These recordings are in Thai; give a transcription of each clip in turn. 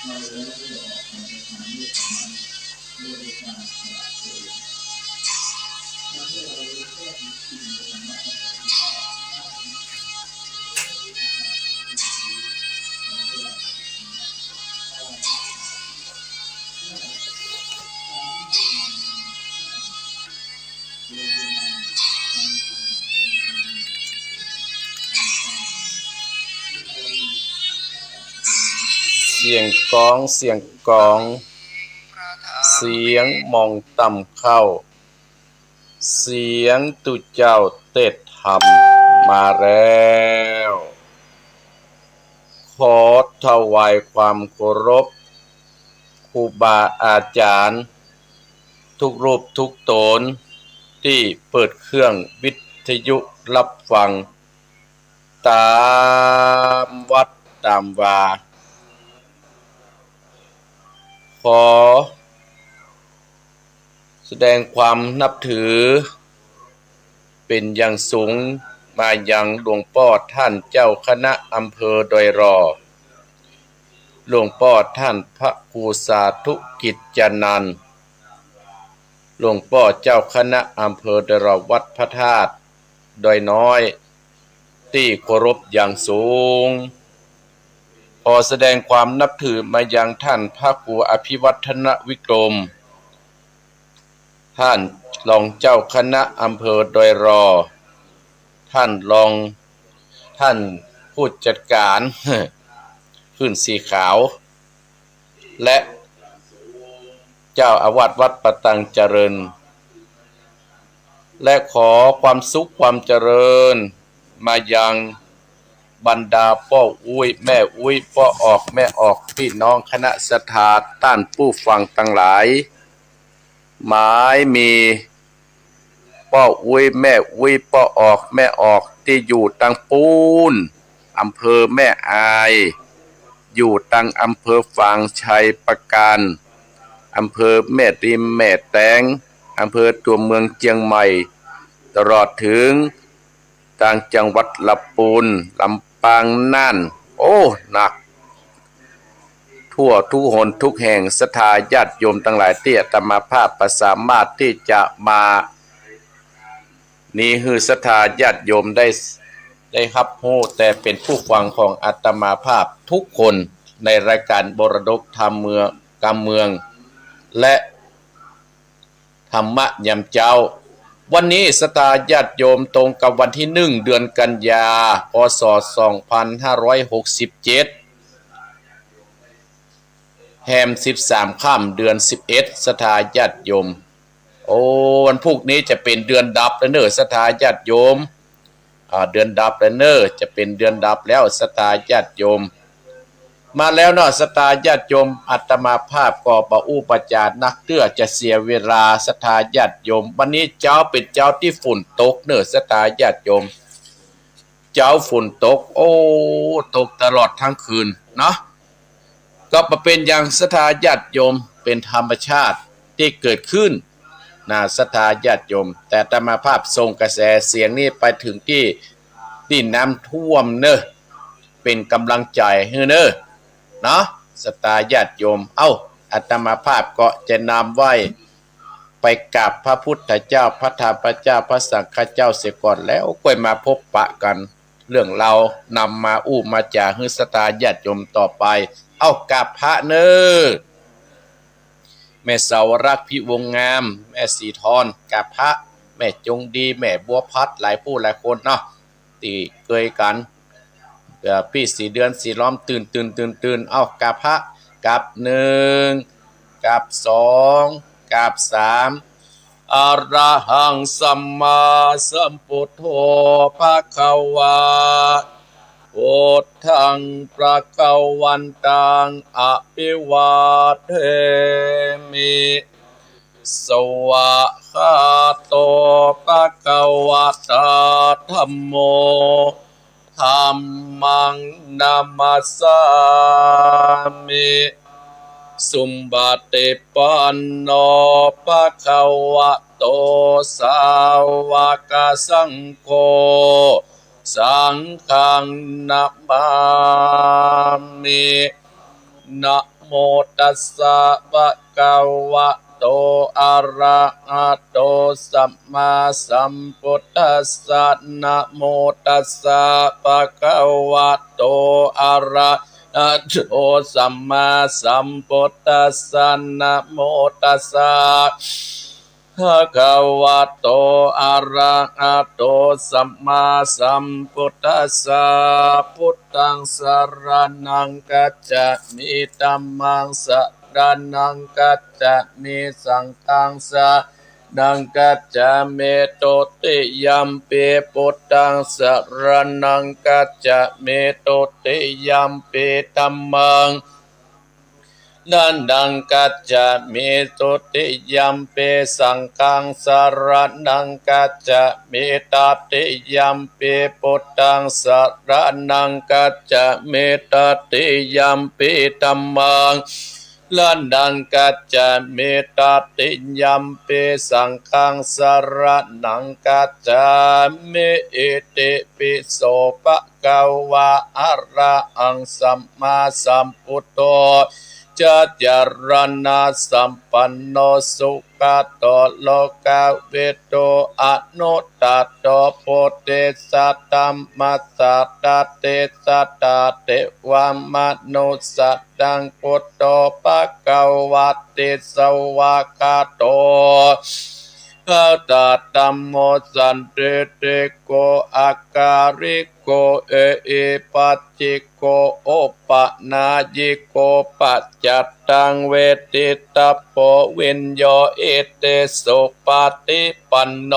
เสียงกลองเสียงกลองเสียงมองต่ำเข้าเสียงตุเจ้าเตดธรรมมาแล้วขอถวายความเคารพครูบาอาจารย์ทุกรูปทุกตนที่เปิดเครื่องวิทยุรับฟังตามวัดตามวาขอแสดงความนับถือเป็นอย่างสูงมายังหลวงพ่อท่านเจ้าคณะอำเภอดอยรอหลวงพ่อท่านพระครูสาธุกิจจานันท์หลวงพ่อเจ้าคณะอำเภอดอยรอวัดพระธาตุดอยน้อยที่เคารพอย่างสูงขอแสดงความนับถือมายังท่านพระครูอภิวัฒนวิกรมท่านรองเจ้าคณะอำเภอดอยรอท่านผู้จัดการขึ้นสีขาวและเจ้าอาวาสวัดประตังเจริญและขอความสุขความเจริญมายังบรรดาพ่ออุ้ยแม่อุ้ยพ่อออกแม่ออกพี่น้องคณะศรัทธาต้านผู้ฟังทั้งหลายหมายมีพ่ออุ้ยแม่อุ้ยพ่อออกแม่ออกที่อยู่ตังปูนอำเภอแม่อายอยู่ตังอำเภอฝางชัยประการอำเภอแม่ริมแม่แตงอำเภอตัวเมืองเชียงใหม่ตลอดถึงต่างจังหวัดลำพูนลำปางน่านโอ้หนักทั่วทุกหนทุกแห่งศรัทธาญาติโยมทั้งหลายที่อาตมาภาพสามารถที่จะมานี่คือศรัทธาญาติโยมได้รับรู้แต่เป็นผู้ฟังของอาตมาภาพทุกคนในรายการบรดกธรรมเมืองการเมืองและธรรมะยามเจ้าวันนี้ศรัทธาญาติโยมตรงกับวันที่1เดือนกันยาพศ2567แฮม13ค่ำเดือน11ศรัทธาญาติโยมโอ้วันพรุ่งนี้จะเป็นเดือนดับแล้วเนอะศรัทธาญาติโยมเดือนดับแล้วเนอะจะเป็นเดือนดับแล้วศรัทธาญาติโยมมาแล้วเนาะศรัทธาญาติโยมอาตมาภาพก็บ่อู้ประจานนักเตื้อจะเสียเวลาศรัทธาญาติโยมวันนี้เจ้าเป็นเจ้าที่ฝุ่นตกเนอะศรัทธาญาติโยมเจ้าฝุ่นตกโอ้ตกตลอดทั้งคืนเนาะก็เป็นอย่างศรัทธาญาติโยมเป็นธรรมชาติที่เกิดขึ้นศรัทธาญาติโยมแต่อาตมาภาพส่งกระแสเสียงนี้ไปถึงที่น้ำท่วมเนอะเป็นกำลังใจให้เนอะเนาะศรัทธาญาติโยมอาตมาภาพก็จะนำไว้ไปกราบพระพุทธเจ้าพระธรรมเจ้าพระสังฆเจ้าเสียก่อนแล้วก็มาพบปะกันเรื่องเรานำมาอู้มาจากให้ศรัทธาญาติโยมต่อไปกราบพระเนอะแม่สาวรักษ์พิวงงามแม่สีทอนกราบพระแม่จงดีแม่บัวพัดหลายผู้หลายคนเนาะที่เคยกันพี่สีเดือนสีล้อมตื่นกราบพระกราบ1กราบ2กราบ3อะระหังสัมมาสัมพุทโธภะคะวะพุทธังภะคะวันตังอะภิวาเทมิสวะคาโตภะคะวะตาธัมโมธัมมังนามัสสามิสุปฏิปันโนภะคะวะโตสาวกสังโฆสังฆังนะมามินะโม ตัสสะภะคะวะโตอะระหะโตสัมมาสัมพุทธัสสะนะโมตัสสะภะคะวะโตอะระหะโตสัมมาสัมพุทธัสสะนะโมตัสสะภะคะวะโตอะระหะโตสัมมาสัมพุทธัสสะพุทธังสรณังกัจจามิธัมมังสรณังกัจจามิสังฆังสรณังกัจจามิโตติยัมปิพุทธังสรณังกัจจามิโตติยัมปิธัมมังนันดังกัจจามิตุติยัมปิสังฆังสารนังกัจจามิตติยัมปิพุทธังสารนังกัจจามิตติยัมปิธัมมังลันดังกัจจามิตติยัมปิสังฆังสารนังกัจจามิอิติปิโสภะคะวะอะระหังสัมมาสัมพุทโธจัตยารณะสัมปันโนสุขโตโลกาวิโตอนุตตโตโพธิสัตตัมมัสสะตเตสัตตเตวามนุสัตตังพุทโธภะคะวะติสวากาโตอะตตัมโมสันติติโกอาการิโกเอปัจจิโกโอปะนายิโกปัจจัตตังเวทิตาโพวินโยเอเตสุปฏิปันโน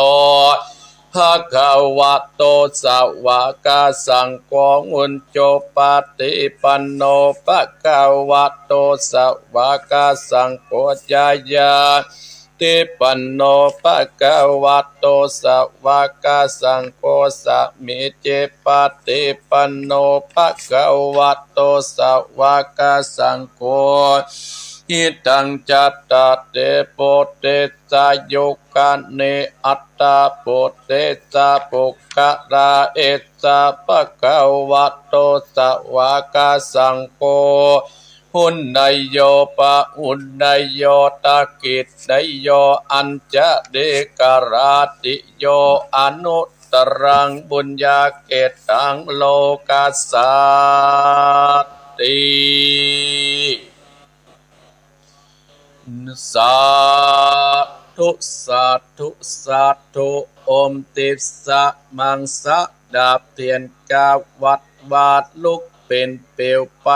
ภะคะวะโตสาวกสังโฆอุญโจปฏิปันโนภะคะวะโตสาวกสังโฆจายาติปันโนภะคะวะโตสาวกสังโฆสัมมิเจปฏิปันโนภะคะวะโตสาวกสังโฆอิตังจัตตาเตโปเตสายุกันเนอัตตาโปเตสาปุกขะราเอสาภะคะวะโตสาวกสังโฆหุนนายโยปะหุนนายโยตะกิจนายโยอัญจะเดกราติโยอนุตรังบุญญาเกตังโลกัสสติสาธุสาธุสาธุโอมติสสะมังสะดาบเทียนกาวัดวาดลุกเป็นเปลวไป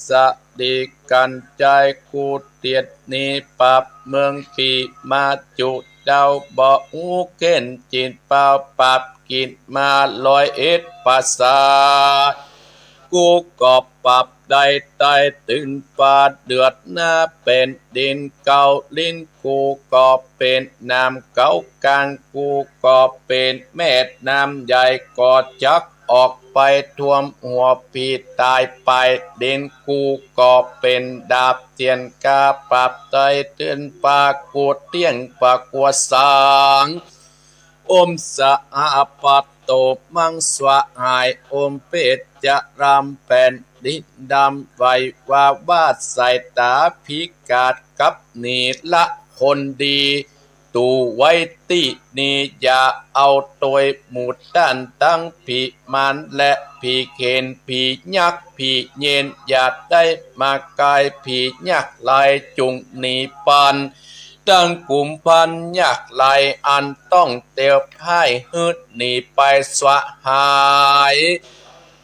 สะดีกันใจกูเตียดนี้ปับเมืองปีมาจุเดาบ่อูเก้นจินเปล่าปับกินมาลอยเอ็ดภาษากูกอบปับได้ใต้ตื่นปาเดือดหน้าเป็นดินเก่าลิ้นกูก็เป็นน้ำเก่ากลางกูก็เป็นแม่น้ำใหญ่ก็จักออกไปท่วมหัวปีตายไปดินกูก็เป็นดาบเตียนกาปับไตตื่นปากูเตียงปากัวสางอมสะอาปัตโตมังสวะหายอมเปจจะรำแผ่นดินดำไว้ว่าวาดสายตาพิกาดกับนีละคนดีตูไว้ตินีอย่าเอาตัวหมุดด้านตั้งผีมันและผีเข็นผียักษ์ผีเย็นอย่าได้มากายผียักษ์ลายจุงหนีปันตั้งกลุ่มพันยักษ์ลายอันต้องเตียวพ่ายฮึดหนีไปสวะหาย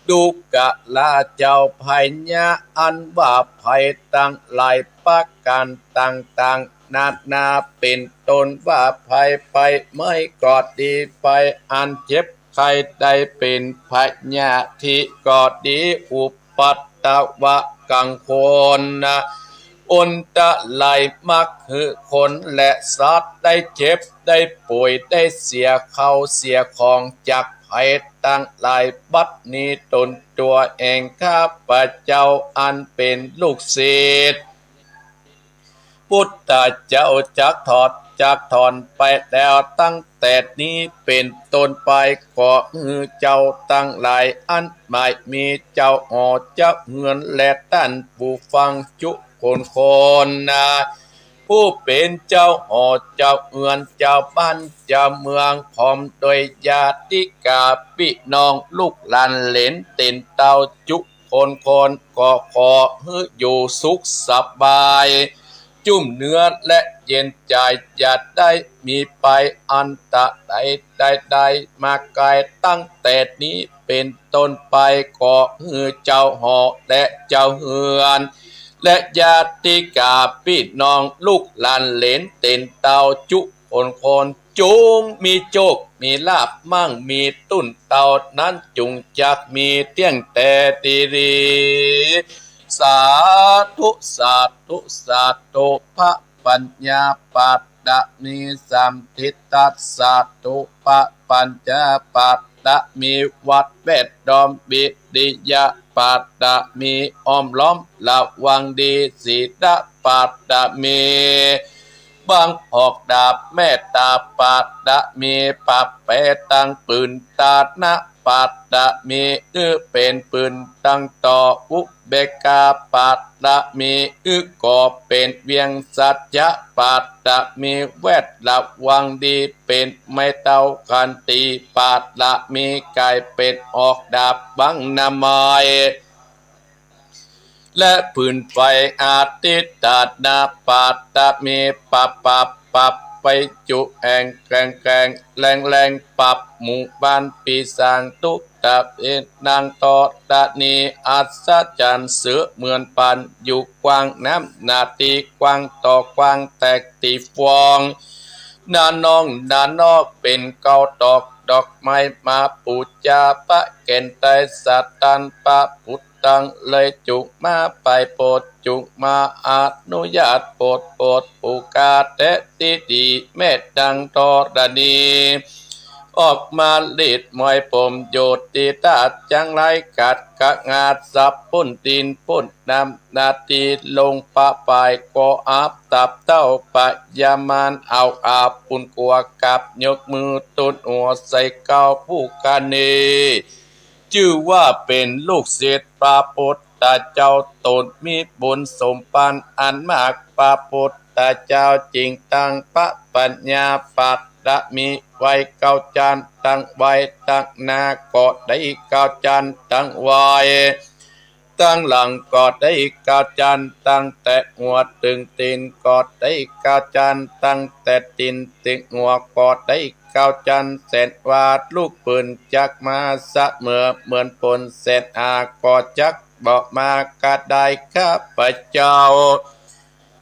ดุกะลาเจ้าภัยญะอันว่าภัยตั้งหลายประการต่างๆนาเป็นตนว่าภัยไปไม่กอดดีไปอันเจ็บใครได้เป็นพญาธิกอดดีอุปัตตวะกังโคนนะอุนตะไหลมักคือคนและสัตว์ได้เจ็บได้ป่วยได้เสียเข้าเสียของจากภัยตั้งหลายบัดนี้ตนตัวเองข้าพเจ้าอันเป็นลูกศิษย์พุทธเจ้าจักถอด จากถอนไปแล้วตั้งแต่นี้เป็นต้นไปขอเจ้าตั้งหลายอันหมายมีเจ้าหอเจ้าเฮือนและท่านผู้ฟังจุคนนะผู้เป็นเจ้าหอเจ้าเฮือนเจ้าบ้านเจ้าเมืองพร้อมโดยญาติกาพี่น้องลูกหลานเหลนเต็นเต้าจุคนก็ขอให้อยู่สุขสบายจุ่มเนื้อและเย็นใจอย่าได้มีไปอันตะใดมาไกลตั้งแต่นี้เป็นต้นไปขอให้เจ้าหอและเจ้าเฮือนและญาติกาพี่น้องลูกหลานเหลนเต็นเต้าจุคนจุงมีโจกมีลาบมั่งมีตุ้นเต่านั้นจุงจักมีเตี้ยงแต่ตีรีสาธุสาธุสาธุพระปัญญาปัตตะมีสัมทิตัสสาธุพระปัญญาปัตตะมีวัดเวดดอมบิดิยะปัตตะมีอ้อมล้อมระวังดีสีดาปัตตะมีบางออกดาบแม่ตาปัตตะมีปับเปตังปืนตานะปัตตะมีเป็นปืนตั้งต่ออุเบกาปัตตะมีก็เป็นเวียงสัจจะปัตตะมีแวดระวังดีเป็นไม่เต้าคันตีปัตตะมีกายเป็นออกดาบบังนามายและพื้นไฟอาทิตตานาปัตตะมีปับไปจุแองแกงแรงปับหมู่บ้านปีศาจตุตะเอ็นนางตอตะนีอัศจรรย์เสือเหมือนปันอยู่กว้างน้ำนาตีกว้างต่อกว้างแตกตีฟองนาน้องนานอกเป็นเกาดอกไม้มาปูจาปะเก่นไตสัตตันปะพุทธังเลยจุกมาไปโปรดจุกมาอนุญาตโปรดปูกาเตติดีเมตดังตอรณีออกมาลิดมวยปมโยติตาจังไรกัดกะงาดสับปุ่นตีนปุ่นนำนาทีลงปะปายก็อับตับเต้าปะยามานเอาอาปุ่นกัวกับยกมือตุนหัวใส่เก้าผู้กานีชื่อว่าเป็นลูกศิษย์พระพุทธเจ้าตนมีบุญสมปันอันมากพระพุทธเจ้าจริงตั้งพระปัญญาปัตตะมีไว้เก้าจันตั้งไว้ตั้งหน้าก็ได้เก้าจันตั้งไว้ตั้งหลังก็ได้เก้าจันตั้งแต่หัวตึงตีนก็ได้เก้าจันตั้งแต่ตีนตึงหัวก็ได้เก้าจันเสร็จวาดลูกปืนจักมาสะเหมือนปนเสร็จก็จักบอกมากระได้ข้าพเจ้า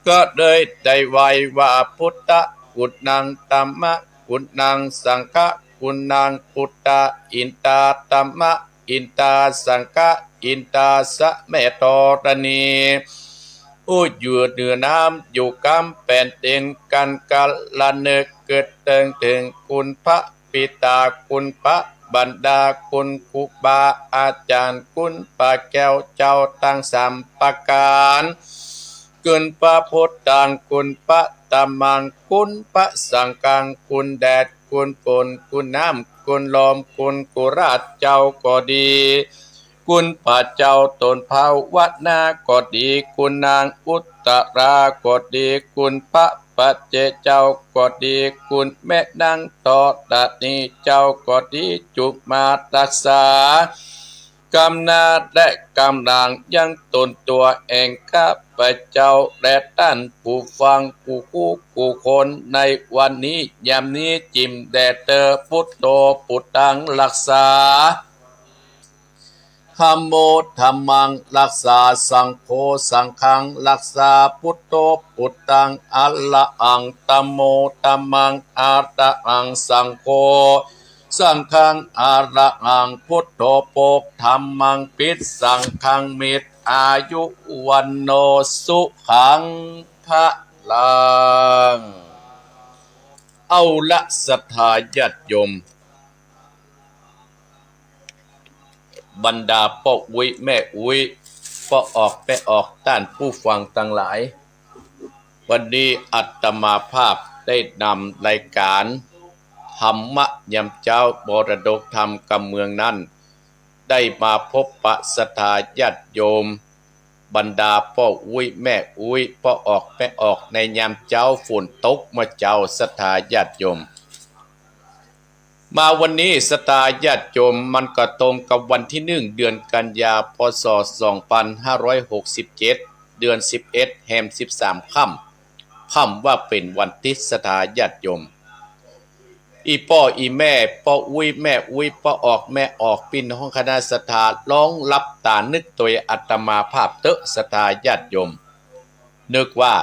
ก็เลยได้ไว้ว่าพุทธกุณังตัมมะกุณังสังฆกุณังพุทธอินตาตัมมะอินตาสังฆอินตาสะเมตรณีอยู่เหนือน้ำอยู่กำเป็นเต็นกันกัลเนกเกิดถึงคุณพระปิตาคุณพระบรรดาคุณครูบาอาจารย์คุณปะแก้วเจ้าตั้งสามประการคุณพระพุทธังคุณพระธรรมังคุณพระสังฆังคุณแดดคุณฝนคุณน้ำคุณลมคุณกุราชเจ้าก็ดีคุณพระเจ้าตนภาวนาก็ดีคุณนางอุตตราก็ดีคุณพระปัจเจเจ้าก็ดีคุณแม่นางตอตะนีเจ้าก็ดีจุกมารักษากำนาและกำลังยังตนตัวเองข้าพเจ้าและท่านผู้ฟังผู้คนในวันนี้ยามนี้จิมแดเตอพุทโธพุทธังรักษาธัมโมธัมมังรักษาสังโฆสังฆังรักษาพุทโธพุทธังอะระหังธัมโมธัมมังอะระหังสังโฆสังฆังอะระหังพุทโธโภคธัมมังปิดสังฆังมิตรอายุวันโนสุขังพระลังเอาละศรัทธาญาติโยมบรรดาพ่ออุ้ยแม่อุ้ยพ่อออกแต่ออกต้านผู้ฟังทั้งหลายวันนี้อัตมาภาพได้ ได้นำรายการธรรมะยามเจ้าบรดกธรรมกำเมืองนั้นได้มาพบปะศรัทธาญาติโยมบรรดาพ่ออุ้ยแม่อุ้ยพ่อออกแม่ออกในยามเจ้าฝนตกมาเจ้าศรัทธาญาติโยมมาวันนี้ศรัทธาญาติโยมมันก็ตรงกับวันที่1เดือนกันยาพศ2567เดือน11แรม13ค่ำว่าเป็นวันติศรัทธาญาติโยมอีพ่ออีแม่พ่ออุ้ยแม่อุ้ยพ่อออกแม่ออกพี่น้องคณะศรัทธาร้องรับตานึกตัวอาตมาภาพเตอะศรัทธาญาติโยมนึกว่า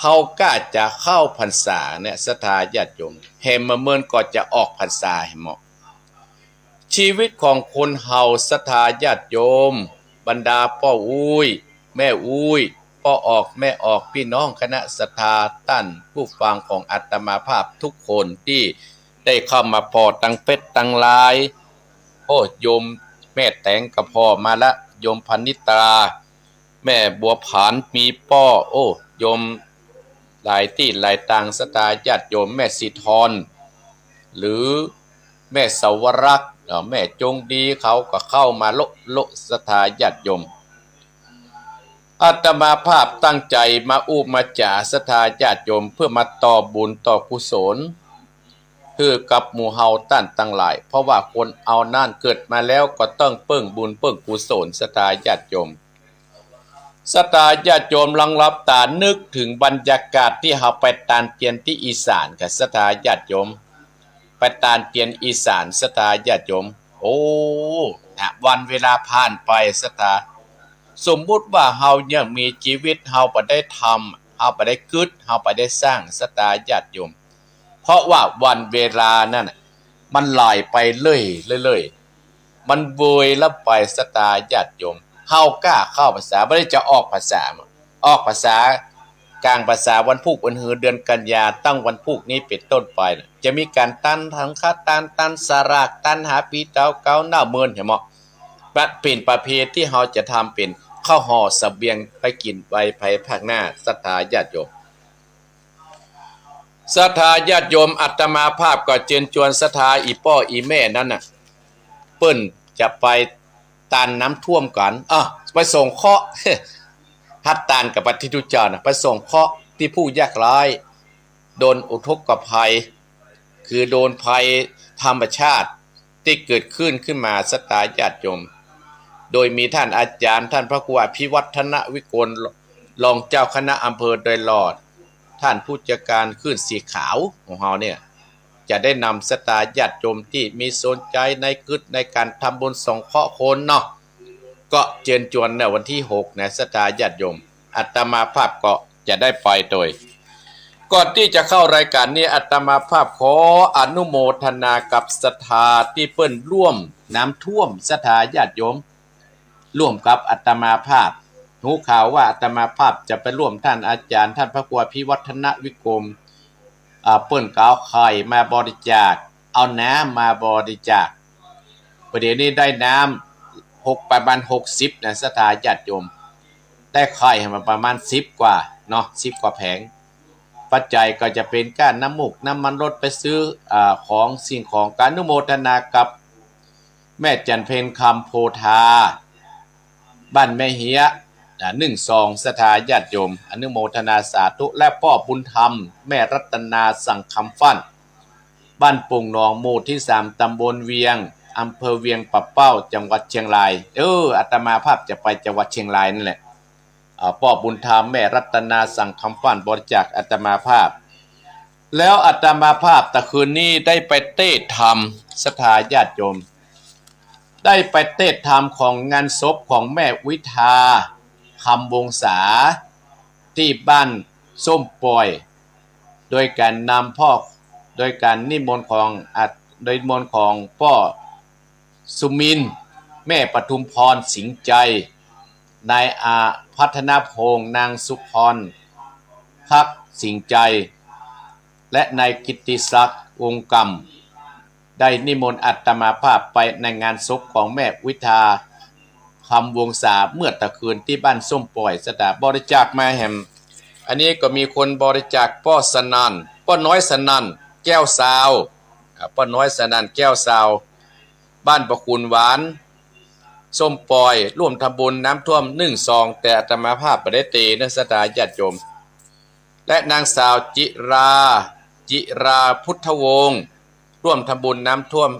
เฮาก็จะเข้าพรรษาเนี่ยศรัทธาญาติโยมแฮมมาเมินก็จะออกพรรษาให้เหมาะชีวิตของคนเฮาศรัทธาญาติโยมบรรดาพ่ออุ้ยแม่อุ้ยพ่อออกแม่ออกพี่น้องคณะศรัทธาท่านผู้ฟังของอาตมาภาพทุกคนที่ได้เข้ามาพอตั้งเป็ดตั้งลายโอ้โยมแม่แตงกับพ่อมาละโยมพนิตาแม่บัวผานมีป้อโอ้โยมหลายที่หลายต่างศรัทธาญาติโยมแม่สิทรหรือแม่สาวรักษ์แม่จงดีเขาก็เข้ามาโลศรัทธาญาติโยมอาตมาภาพตั้งใจมามาจ่าศรัทธาญาติโยมเพื่อมาต่อบุญต่อกุศลคือกับหมู่เฮาต้านตั้งหลายเพราะว่าคนเอานั่นเกิดมาแล้วก็ต้องเปิ้งบุญเปิ้งกุศลศรัทธาญาติโยมศรัทธาญาติโยมลังรับตานึกถึงบรรยากาศที่เฮาไปตานเตียนที่อีสานกับศรัทธาญาติโยมไปตานเตียนอีสานศรัทธาญาติโยมโอ้วันเวลาผ่านไปศรัทธาสมมุติว่าเฮายังมีชีวิตเฮาบ่ได้ทำเฮาบ่ได้กึศเฮาบ่ได้สร้างศรัทธาญาติโยมเพราะว่าวันเวลานั้นมันไหลไปเลยมันเวยแล้วไปศรัทธาญาติโยมเฮากล้าเข้าภาษาบ่ได้จะออกภาษาออกภาษากลางภาษาวันพุธวันหือเดือนกันยาตั้งวันพุธนี้เป็นต้นไปจะมีการตันทังคตันสารากตันหาปีเตาเกาหน้าเมินเห็นบ่เป็นประเพณีที่เฮาจะทำเป็นข้าวห่อเสบียงไปกินไปภายภาคหน้าศรัทธาญาติโยมศรัทธาญาติโยมอาตมาภาพก็เชิญชวนศรัทธาอีพ่ออีแม่นั้นน่ะเปิ้นจะไปตานน้ำท่วมกันไปส่งเคราะห์ ฮัดตานกับปฏิทุจารไปส่งเคราะห์ที่ผู้ยากไร้โดนอุทกภัยคือโดนภัยธรรมชาติที่เกิดขึ้นมาศรัทธาญาติโยมโดยมีท่านอาจารย์ท่านพระครูอภิวัฒนวิกลรองเจ้าคณะอำเภอโดยรอดท่านผู้จัดการคลื่นสีขาวของเราเนี่ยจะได้นำศรัทธาญาติโยมที่มีสนใจในในการทำบุญสงเคราะห์คนเนาะก็เชิญชวนในวันที่6นะศรัทธาญาติโยมอาตมาภาพก็จะได้ไปโดยก่อนที่จะเข้ารายการนี้อาตมาภาพขออนุโมทนากับศรัทธาที่เปิ้นร่วมน้ำท่วมศรัทธาญาติโยมร่วมกับอาตมาภาพรู้ข่าวว่าอาตมาภาพจะไปร่วมท่านอาจารย์ท่านพระครูอภิวัฒนวิกรมเปิ้นก็เอาไข่มาบริจาคเอาน้ำมาบริจาคประเดี๋ยวนี้ได้น้ำประมาณ60นะศรัทธาญาติโยมได้ไข่มาประมาณ10กว่าเนาะ10กว่าแผงปัจจัยก็จะเป็นก้านน้ำมูกน้ำมันรถไปซื้อของสิ่งของการอนุโมทนากับแม่จันเพญคำโพธาบ้านแม่เฮีย12ศรัทธาญาติโยมอนุโมทนาสาธุและพ่อบุญธรรมแม่รัตนาสั่งคำฟั่นบ้านปุ่งหนองหมู่ที่3ตำบลเวียงอำเภอเวียงปะเป้าจังหวัดเชียงรายอาตมาภาพจะไปจังหวัดเชียงรายนั่นแหละพ่อบุญธรรมแม่รัตนาสั่งคำฟั่นบริจาคอาตมาภาพแล้วอาตมาภาพตะคืนนี้ได้ไปเทศธรรมศรัทธาญาติโยมได้ไปเทศธรรมของงานศพของแม่วิทาคำวงศาที่บ้านส้มปอยโดยการนำพ่อโดยการนิมนต์ของโดยมนต์ของพ่อสุมินแม่ปทุมพรสิงห์ใจนายพัฒนาพงษ์นางสุพรพักสิงห์ใจและนายกิตติศักดิ์วงกรรมได้นิมนต์อาตมาภาพไปในงานศพของแม่วิทาคำวงศาเมื่อตะคืนที่บ้านส้มปล่อยสถาบริจาคมาแหมอันนี้ก็มีคนบริจาคป้อสนาน ป้าน้อยสนั่นแก้วซาวป้าน้อยสนั่นแก้วซาวบ้านประคุณหวานส้มปอยร่วมทำบุญน้ำท่วม1 ซองแต่อาตมาภาพบ่ได้เตนะศรัทธาญาติโยมและนางสาวจิราพุทธวงศ์ร่วมทำบุญน้ำท่วม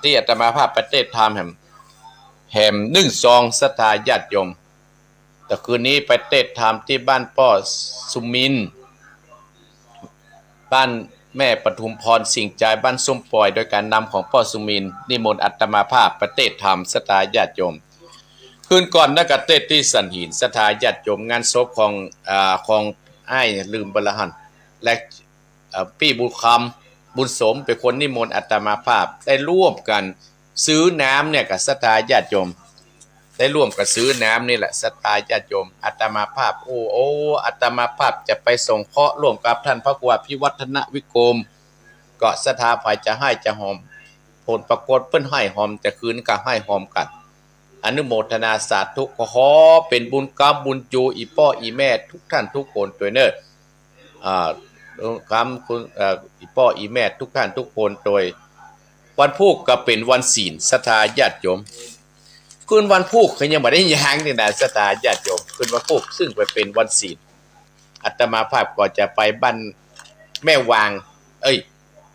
ที่อาตมาภาพประเทศทำแห่ม1 ซองศรัทธาญาติโยมแต่คืนนี้ไปเทศทำที่บ้านป้อสุมินบ้านแม่ปทุมพรสิ่งใจบ้านส้มปล่อยโดยการนำของพ่อสุมินนิมนต์อาตมาภาพประเทศธรรมศรัทธาญาติโยมคืนก่อนนักเทศที่สันหินศรัทธาญาติโยมงานศพของไอ้ลืมบรหันและพี่บุญคำบุญสมเป็นคนนิมนต์อาตมาภาพได้ร่วมกันซื้อน้ำเนี่ยกับศรัทธาญาติโยมได้ร่วมกับซื้อน้ำนี่แหละศรัทธาญาติโยมอาตมาภาพโอ้อาตมาภาพจะไปส่งเคราะห์ร่วมกับท่านพระครูพิวัฒนวิโกมก็ศรัทธาฝ่ายจะให้จะหอมผลปรากฏเพิ่นให้หอมแต่คืนก็ให้หอมกันอนุโมทนาสาธุขอเป็นบุญกรรมบุญจูอีพ่ออีแม่ทุกท่านทุกคนตัวเนอคำคุณอีพ่ออีแม่ทุกท่านทุกคนโดยวันพุธก็เป็นวันศีลศรัทธาญาติโยมคืนวันพุธเขายังไม่ได้ย้างนี่นะศรัทธาญาติโยมคืนวันพุธซึ่งไปเป็นวันศีลอาตมาภาพก็จะไปบ้านแม่วาง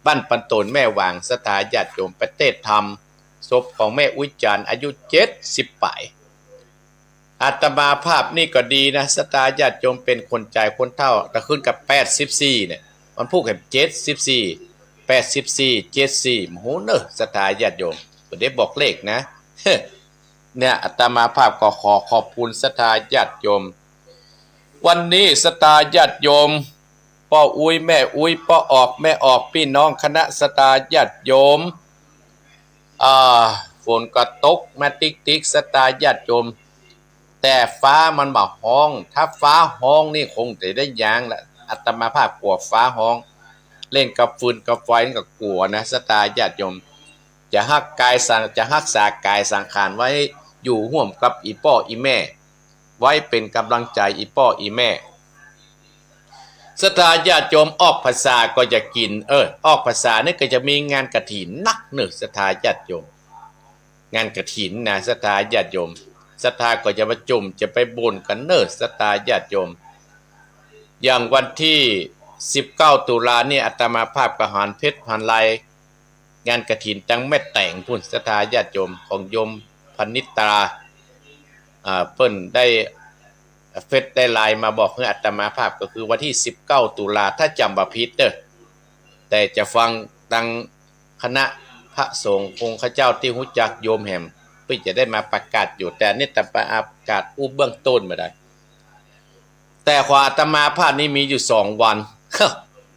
บ้านปันโตนแม่วางศรัทธาญาติโยมประเทศธรรมศพของแม่อุ้ยจันทร์อายุ70 ปลายอาตมาภาพนี่ก็ดีนะศรัทธาญาติโยมเป็นคนใจคนเฒ่าแต่ขึ้นกับ84เนี่ยมันพูดกับ74 84 74โหเนอะศรัทธาญาติโยมบ่ได้บอกเลขนะเนี่ยอาตมาภาพก็ขอบคุณศรัทธาญาติโยมวันนี้ศรัทธาญาติโยมพ่ออุ้ยแม่อุ้ยพ่อออกแม่ออกพี่น้องคณะศรัทธาญาติโยมฝนก็ตกมาติ๊กศรัทธาญาติโยมแต่ฟ้ามันมาห้องถ้าฟ้าห้องนี่คงจะได้ยางละอาตมาภาพกลัวฟ้าห้องเล่นกับฟืนกับไฟนี่ก็กลัวนะศรัทธาญาติโยมจะรักษากายสังขารไว้อยู่ร่วมกับอีพ่ออีแม่ไว้เป็นกำลังใจอีพ่ออีแม่ศรัทธาญาติโยมออกภาษาก็จะกินออกภาษานี่ก็จะมีงานกฐินนักหนึ่งศรัทธาญาติโยมงานกฐินนะศรัทธาญาติโยมศรัทธาก็จะประชุมจะไปบ่นกันศรัทธาญาติโยมอย่างวันที่19 ตุลาเนี่ยอาตมาภาพกหารเพชรพันไลงานกฐินตั้งแม่แต่งพุ่นศรัทธาญาติโยมของโยมพนิตราเพิ่นได้เฟซได้ไลน์มาบอกให้อาตมาภาพก็คือวันที่19 ตุลาถ้าจำบ่ผิดแต่จะฟังดังคณะพระสงฆ์องค์ข้าเจ้าที่รู้จักโยมแหมเพื่อจะได้มาประกาศอยู่แต่นี่แต่ประกาศเบื้องต้นมาได้แต่ขออาตมาภาพนี้มีอยู่2 วัน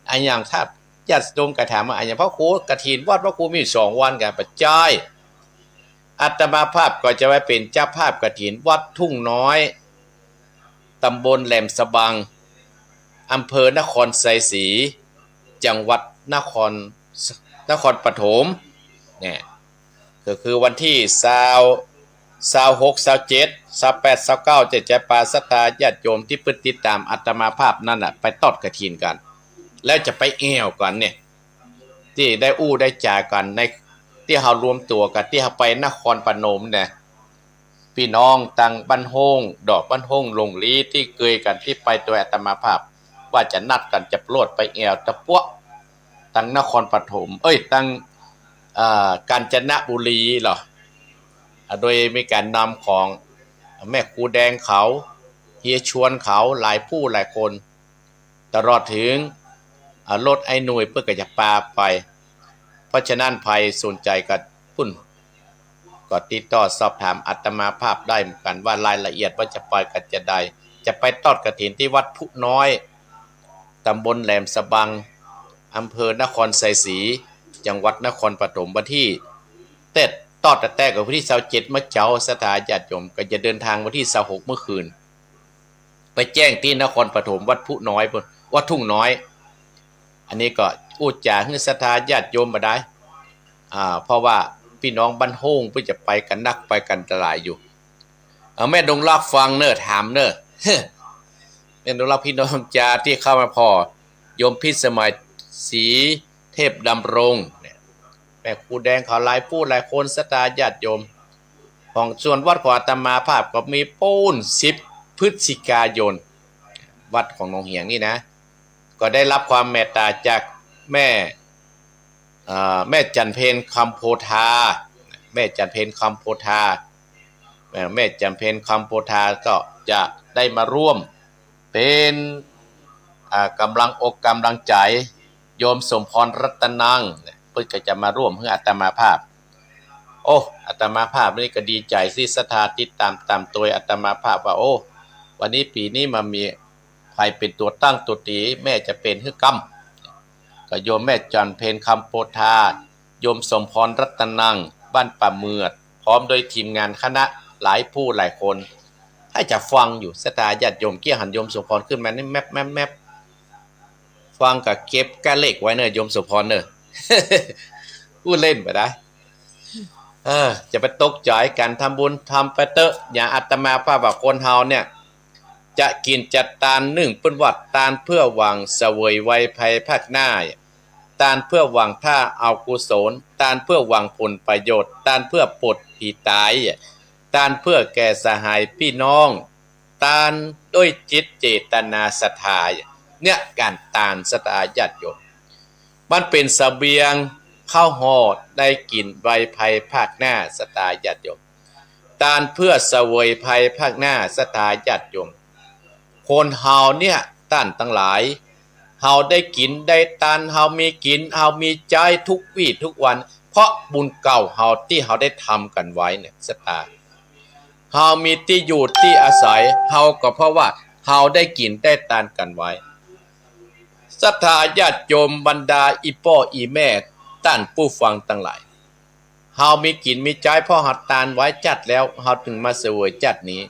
อันอย่างถ้าญาติโยมกระถามว่าอันอย่างพระครูกฐินวัดพระครูมีอยู่2 วันกันประจายอาตมาภาพก็จะไว้เป็นเจ้าภาพกฐินวัดทุ่งน้อยตำบลแหลมสะบังอำเภอนครไซศรีจังหวัดนครปฐมเนี่ยก็คือวันที่26 27 28 29จะปาศรัทธาญาติโยมที่ติดตามอาตมาภาพนั่นไปทอดกฐินกันแล้วจะไปแอวกันเนี่ยที่ได้ได้จ่ากันในที่เรารวมตัวกันที่เราไปนครพนมเนี่ยพี่น้องตังบ้านโฮงดอกบ้านโฮงลงลีที่เกยกันที่ไปตัวอาตมาภาพว่าจะนัดกันจะโปรดไปแอวตะปัวตังนครปฐมตังกาญจนบุรีเหรอโดยมีการนำของแม่ครูแดงเขาเฮียชวนเขาหลายผู้หลายคนตลอดถึงรถไอ้หน่วยเพื่อจะปาไปเพราะฉะนั้นใครสนใจกับพุ่นก็ติดต่อสอบถามอาตมาภาพได้เหมือนกันว่ารายละเอียดว่าจะไปกันจะใดจะไปทอดกฐินที่วัดพุน้อยตำบลแหลมสะบังอำเภอนครไซศรีจังหวัดนครปฐมวันที่ทอดแต่กับวันที่27 มะเจ้าศรัทธาญาติโยมก็จะเดินทางวันที่26 เมื่อคืนไปแจ้งที่นครปฐมวัดพุน้อยวัดทุ่งน้อยอันนี้ก็จาให้ศรัทธาญาติโยมมาได้เพราะว่าพี่น้องบ้านโฮงเพื่อจะไปกันนักไปกันหลายอยู่แม่ดงลักฟังถามแม่ดงลักพี่น้องจาที่เข้ามาพอ โยมพิสมัยศรีเทพดำรงเนี่ยแม่ครูแดงเขาหลายผู้หลายคนศรัทธาญาติโยมของส่วนวัดของอาตมาภาพก็มีปูน10 พฤศจิกายนวัดของหนองเหียงนี่นะก็ได้รับความเมตตาจากแม่แม่จันเพนคำโพธาแม่จันเพนคำโพธาแม่จันเพนคำโพธาก็จะได้มาร่วมเป็นกำลังอกกำลังใจโยมสมพรรัตนังเพื่อก็จะมาร่วมเพื่ออาตมาภาพโอ้อาตมาภาพนี่ก็ดีใจที่ศรัทธาติดตามตัวอาตมาภาพว่าโอ้วันนี้ปีนี้มามีใครเป็นตัวตั้งตัวตีแม่จะเป็นฮึกกำก็โยมแม่จันเพนคำโพธาโยมสมพรรัตนังบ้านป่าเมือดพร้อมโดยทีมงานคณะหลายผู้หลายคนให้จะฟังอยู่ศรัทธาญาติโยมเกี่ยหันโยมสมพรขึ้นมานี่แมปฟังกับเก็บก้าเลขไว้เนอะโยมสมพรเนอะ พูดเล่นไปได้จะไปตกใจกันทำบุญทำไปเตอะอย่างอาตมาภาพว่าคนเฮาเนี่ยจะกินจัดตาล1เปิ้นวัดตาลเพื่อหวังเสวยไว้ภายภาคหน้าตาลเพื่อหวังท่าเอากุศลตาลเพื่อหวังผลประโยชน์ตาลเพื่อปลดผีตายตาลเพื่อแก่สหายพี่น้องตาลด้วยจิตเจตนาศรัทธาเนี่ยการตาลศรัทธาญาติโยมมันเป็นเสบียงข้าวห่อได้กินไว้ภายภาคหน้าศรัทธาญาติโยมตาลเพื่อเสวยภายภาคหน้าศรัทธาญาติโยมคนเฮาเนี่ยท่านทั้งหลายเฮาได้กินได้ตานเฮามีกินเฮามีใจทุกวี่ทุกวันเพราะบุญเก่าเฮาที่เฮาได้ทำกันไว้เนี่ยศรัทธาเฮามีที่อยู่ที่อาศัยเฮาก็เพราะว่าเฮาได้กินได้ตานกันไว้ศรัทธาญาติโยมบรรดาอีพ่ออีแม่ท่านผู้ฟังทั้งหลายเฮามีกินมีใจเพราะเฮาตานไว้จัดแล้วเฮาถึงมาเสวยจัดนี้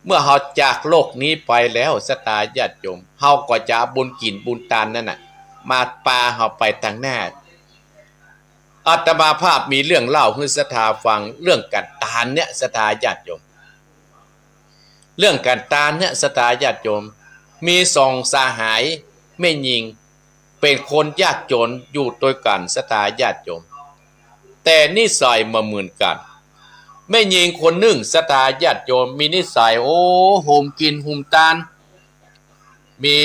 เมื่อเฮาจากโลกนี้ไปแล้วศรัทธาญาติโยมเฮาก็จะบุญกินบุญทานนั่นน่ะมาปาเฮาไปทางหน้าอาตมาภาพมีเรื่องเล่าให้ศรัทธาฟังเรื่องการทานเนี่ยศรัทธาญาติโยมเรื่องการทานเนี่ยศรัทธาญาติโยมมี2 สหายแม่หญิงเป็นคนยากจนอยู่ด้วยกันศรัทธาญาติโยมแต่นิสัยมาเหมือนกันแม่หญิงคนหนึ่งศรัทธาญาติโยมมีนิสัยโอ้โหมกินหุมตานมี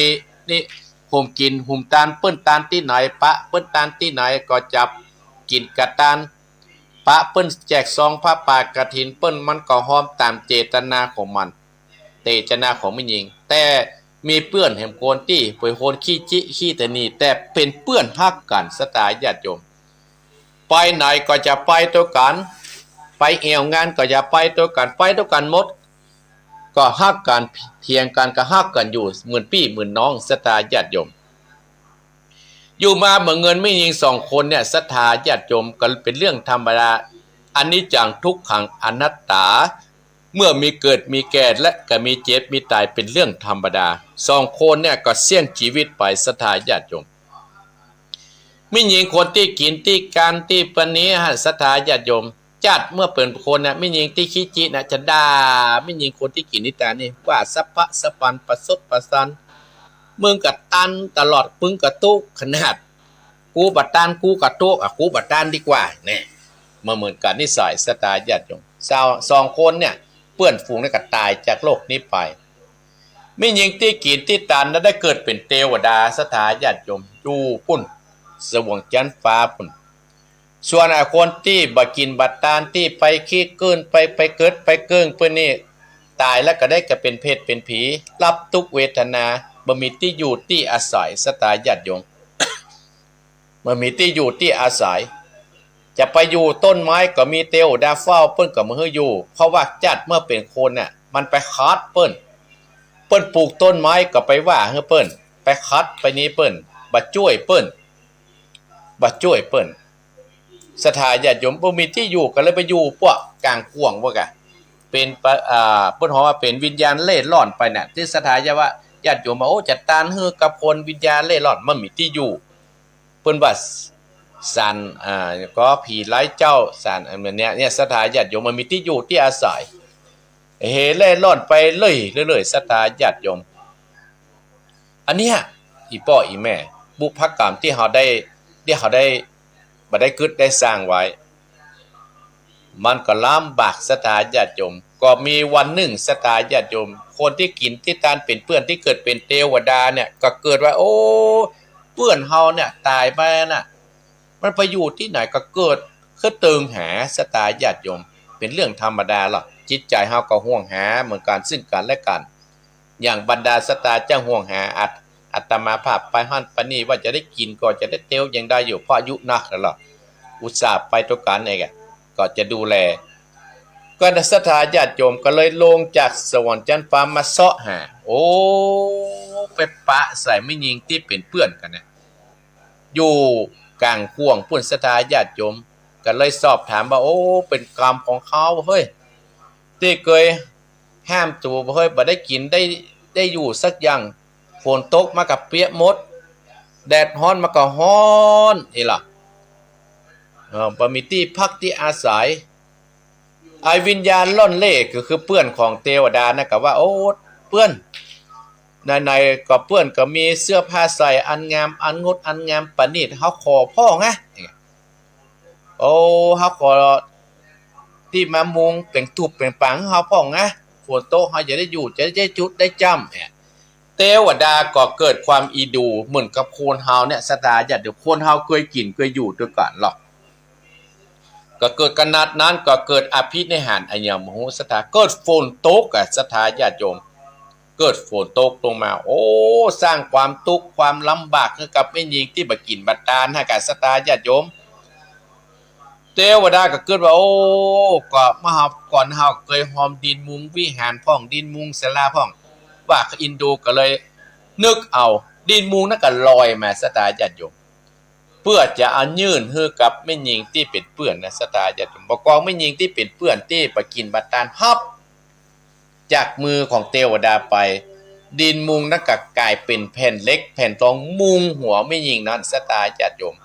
นี่โหมกินหุมตานเปิ้นตานที่ไหนปะเปิ้นตานที่ไหนก็จับกินกระตานปะเปิ้นแจกซองผ้าป่ากฐินเปิ้นมันก็หอมตามเจตนาของมันเจตนาของแม่หญิงแต่มีเปื้อนแห่งโกนตี้ป่วยโคนขี้จิขี้แต่นี่แต่เป็นเปื้อนฮักกันศรัทธาญาติโยมไปไหนก็จะไปตัวกันไปเอวงานก็อย่าไปตัวกันไปตัวกันหมดก็ฮักกันเทียงกันก็ฮักกันอยู่เหมือนพี่เหมือนน้องศรัทธาญาติโยมอยู่มาเมื่อเงินไม่ยิง2 คนเนี่ยศรัทธาญาติโยมก็เป็นเรื่องธรรมดาอันนี้จังทุกขังอนัตตาเมื่อมีเกิดมีแก่และก็มีเจ็บมีตายเป็นเรื่องธรรมดา2 คนเนี่ยก็เสี่ยงชีวิตไปศรัทธาญาติโยมไม่ยิงคนที่กินที่การที่ปนี้ศรัทธาญาติโยมจัดเมื่อเปิดคนนะไม่ยิงที่ขี้จินะจะด่าไม่ยิงคนที่กินนิตานี่ว่าสัพพะสปันประสดประสันมึงกับตันตลอดมึงกับตุกขนาดกูบัดตันกูกับตุกกูบัดตันดีกว่าเนี่ยมาเหมือนกันนิสัยศรัทธาญาติโยม2 คนเนี่ยเปื้อนฝูงได้กับตายจากโลกนี้ไปไม่ยิงที่กินที่ตันแล้วได้เกิดเป็นเทวดาศรัทธาญาติโยมอยู่ปุ่นสวงจันทร์ฟ้าปุ่นส่วนคนที่บ่กินบัดตานที่ไปขี้เกินไปเกิดไปเกิงเพื่อนนี่ตายแล้วก็ได้ก็เป็นเพศเป็นผีรับทุกเวทนาบ่มีที่อยู่ที่อาศัยศรัทธาญาติโยม บ่มีที่อยู่ที่อาศัยจะไปอยู่ต้นไม้ก็มีเทวดาเฝ้าเปิ้นก็มาให้อยู่เพราะว่าจัดเมื่อเป็นคนน่ะมันไปคัดเปิ้นปลูกต้นไม้ก็ไปว่าให้เปิ้นไปคัดไปนี้เปิ้นบ่ช่วยเปิ้นศรัทธาญาติโยมบ่มีที่อยู่ก็เลยไปอยู่พวกกลางขวงว่ากะเป็นเพิ่นฮ้อว่าเป็นวิญญาณเล่ร่อนไปน่ะที่ศรัทธาญาติโยมว่าโอ้จัดตานฮือกับคนวิญญาณเล่ร่อนมันมีที่อยู่เพิ่นว่าสันก็ผีไร้เจ้าสันอันเนี้ยศรัทธาญาติโยมมันมีที่อยู่ที่อาศัยเล่ร่อนไปเรื่อยศรัทธาญาติโยมอันเนี้ย อีพ่ออีแม่บุพกรรมที่เขาได้บ่ได้กึดได้สร้างไว้มันก็ลำบากศรัทธาญาติโยมก็มีวันหนึ่งศรัทธาญาติโยมคนที่กินที่ตานเป็นเพื่อนที่เกิดเป็นเทวดาเนี่ยก็เกิดว่าโอ้เพื่อนเฮาเนี่ยตายไปน่ะมันไปอยู่ที่ไหนก็เกิดคือเติงหาศรัทธาญาติโยมเป็นเรื่องธรรมดาหรอกจิตใจเฮาก็ห่วงหาเหมือนกันซึ่งกันและกันอย่างบรรดาศรัทธาเจ้าห่วงหาอัตมาภาพไปหั่นปานนี้ว่าจะได้กินก็จะได้เตียวยังได้อยู่เพราะอายุนักแล้วล่ะอุตส่าห์ไปตัวกันเองก็จะดูแลก็ศรัทธาญาติโยมก็เลยลงจากสวรรค์จันทร์ฟ้ามาเสาะหาโอ้ไปปะใส่ไม่ยิงที่เป็นเพื่อนกันเนี่ยอยู่กลางพ่วงพุ่นศรัทธาญาติโยมก็เลยสอบถามว่าโอ้เป็นกรรมของเขาเฮ้ยที่เคยห้ามตัวเฮ้ยบ่ได้กินได้อยู่สักอย่างฝนตกมากับเปียกหมดแดดร้อนมาก็ร้อนนี่ล่ะบ่มีที่พักที่อาศัยไอวิญญาณล่อนเล่ก็คือเพื่อนของเทวดานะก็ว่าโอ้เพื่อนในก็เพื่อนก็มีเสื้อผ้าใส่อันงามอันงดอันงามประณีตเฮาขอพ่อไงโอ้เฮาขอที่มามุงเป็นตุบเป็นปังเฮาพ่อไงฝนตกเฮาจะได้อยู่จะได้จุดได้จำเทวดาก็เกิดความอีดูเหมือนกับโคนเฮาเนี่ยศรัทธาญาติโยมโคนเฮาเคยกินเคยอยู่ด้วยกันหรอกก็เกิดขนาดนั้นก็เกิดอภินิหารอันยมโหศรัทธาเกิดฝนตกศรัทธาญาติโยมเกิดฝนตกลงมาโอ้สร้างความทุกข์ความลำบากให้กับแม่หญิงที่บ่กินบ่ทานให้กับศรัทธาญาติโยมเทวดาก็เกิดว่าโอ้ก็มาเฮาก่อนเฮาเคยหอมดินมุงวิหารพ่องดินมุงศาลาพ่องว่าอินโดก็เลยนึกเอาดินมุงนั้นก็ลอยมาศรัทธาญาติโยมเพื่อจะเอายื่นให้กับแม่หญิงที่เป็นเพื่อนนะศรัทธาญาติโยมบ่กองแม่หญิงที่เป็นเพื่อนที่บ่กินบ่ทานฮับจากมือของเทวดาไปดินมุงนั้นก็กลายเป็นแผ่นเล็กแผ่นทองมุงหัวแม่หญิงนั้นศรัทธาญาติโยม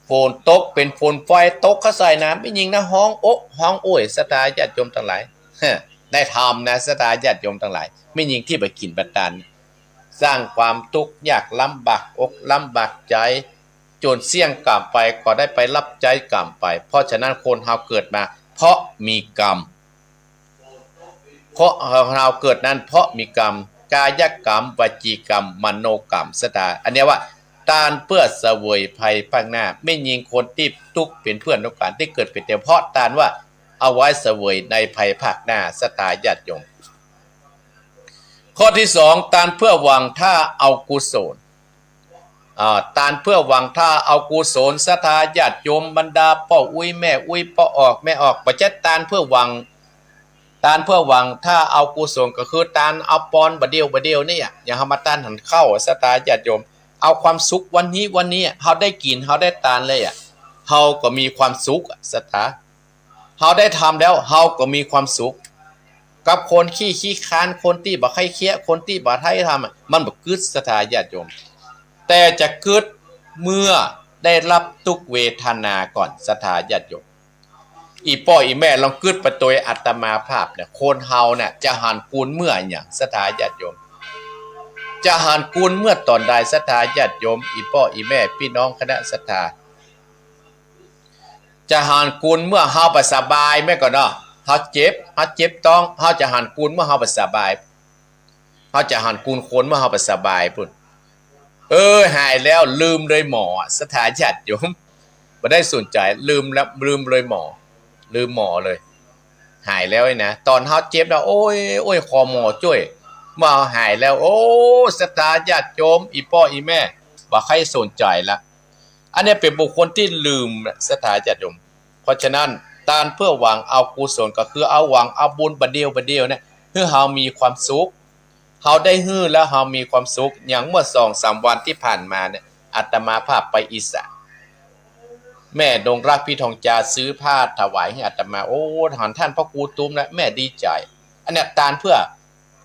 ฝนตกเป็นฝนไฟตกเข้าใส่น้ำแม่หญิงนะห้องโอ๊ะห้องโอ้ยศรัทธาญาติโยมทั้งหลายได้ทำนะศรัทธาญาติโยมทั้งหลายแม่หญิงที่บ่กินบ่ทานสร้างความทุกข์ยากลำบากอกลำบากใจจนเสี่ยงกรรมไปก็ได้ไปรับใจกรรมไปเพราะฉะนั้นคนเฮาเกิดมาเพราะมีกรรมเพราะเราเกิดนั้นเพราะมีกรรมกายกรรมวจีกรรมมโนกรรมศรัทธาอันนี้ว่าตานเพื่อเสวยภัยภาคหน้าไม่ยิงคนที่ทุกข์เป็นเพื่อนของการที่เกิดเป็นเพราะตานว่าเอาไว้เสวยในภัยภาคหน้าศรัทธาญาติโยมข้อที่2ตานเพื่อหวังถ้าเอากุศลตานเพื่อหวังถ้าเอากุศลศรัทธาญาติโยมบรรดาพ่ออุ้ยแม่อุ้ยพ่อออกแม่ออกบ่ใช่ตานเพื่อหวังตานเพื่อหวังถ้าเอากุศลก็คือตานเอาปอนบ่เดียวนี่อย่าเฮามาตานหันเข้าศรัทธาญาติโยมเอาความสุขวันนี้เฮาได้กินเฮาได้ตานเลยเฮาก็มีความสุขศรัทธาเฮาได้ทำแล้วเฮาก็มีความสุขกับคนขี้ค้านคนที่บ่ใครเคี้ยคนที่บ่ไทยทำมันบ่กึดศรัทธาญาติโยมแต่จะเกิดเมื่อได้รับทุกเวทนาก่อนศรัทธาญาติโยมอีพ่ออีแม่ลองกึดไปตัวอัตมาภาพเนี่ยคนเฮาเนี่ยจะหันกูลเมื่ออย่างศรัทธาญาติโยมจะหันกูลเมื่อตอนใดศรัทธาญาติโยมอีพ่ออีแม่พี่น้องคณะศรัทธาจะหันกูลเมื่อเฮาไปสบายแม่ก็เนาะเฮาเจ็บต้องเฮาจะหันกูลเมื่อเฮาไปสบายเฮาจะหันกูลคนเมื่อเฮาไปสบายพุ่นหายแล้วลืมเลยหมอศรัทธาญาติโยมบ่ได้สนใจลืมแล้วลืมเลยหมอลืมหมอเลยหายแล้วนะตอนเฮาเจ็บแล้วโอ้ยขอหมอช่วยมาหายแล้วโอ้ศรัทธาญาติโยมอีพ่ออีแม่บ่ใครสนใจละอันนี้เป็นบุคคลที่ลืมศรัทธาญาติโยมเพราะฉะนั้นตานเพื่อหวังเอากุศลก็คือเอาหวังเอาบุญบัดเดียวเนี่ยให้เฮามีความสุขเฮาได้ฮื้อแล้วเฮามีความสุขอย่างเมื่อ 2-3 วันที่ผ่านมาเนี่ยอาตมาภาพไปอีสานแม่ดงรักพี่ทองจาซื้อผ้าถวายให้อาตมาโอ้ท่านพระครูตุ้มนะแม่ดีใจอันนี้ตานเพื่อ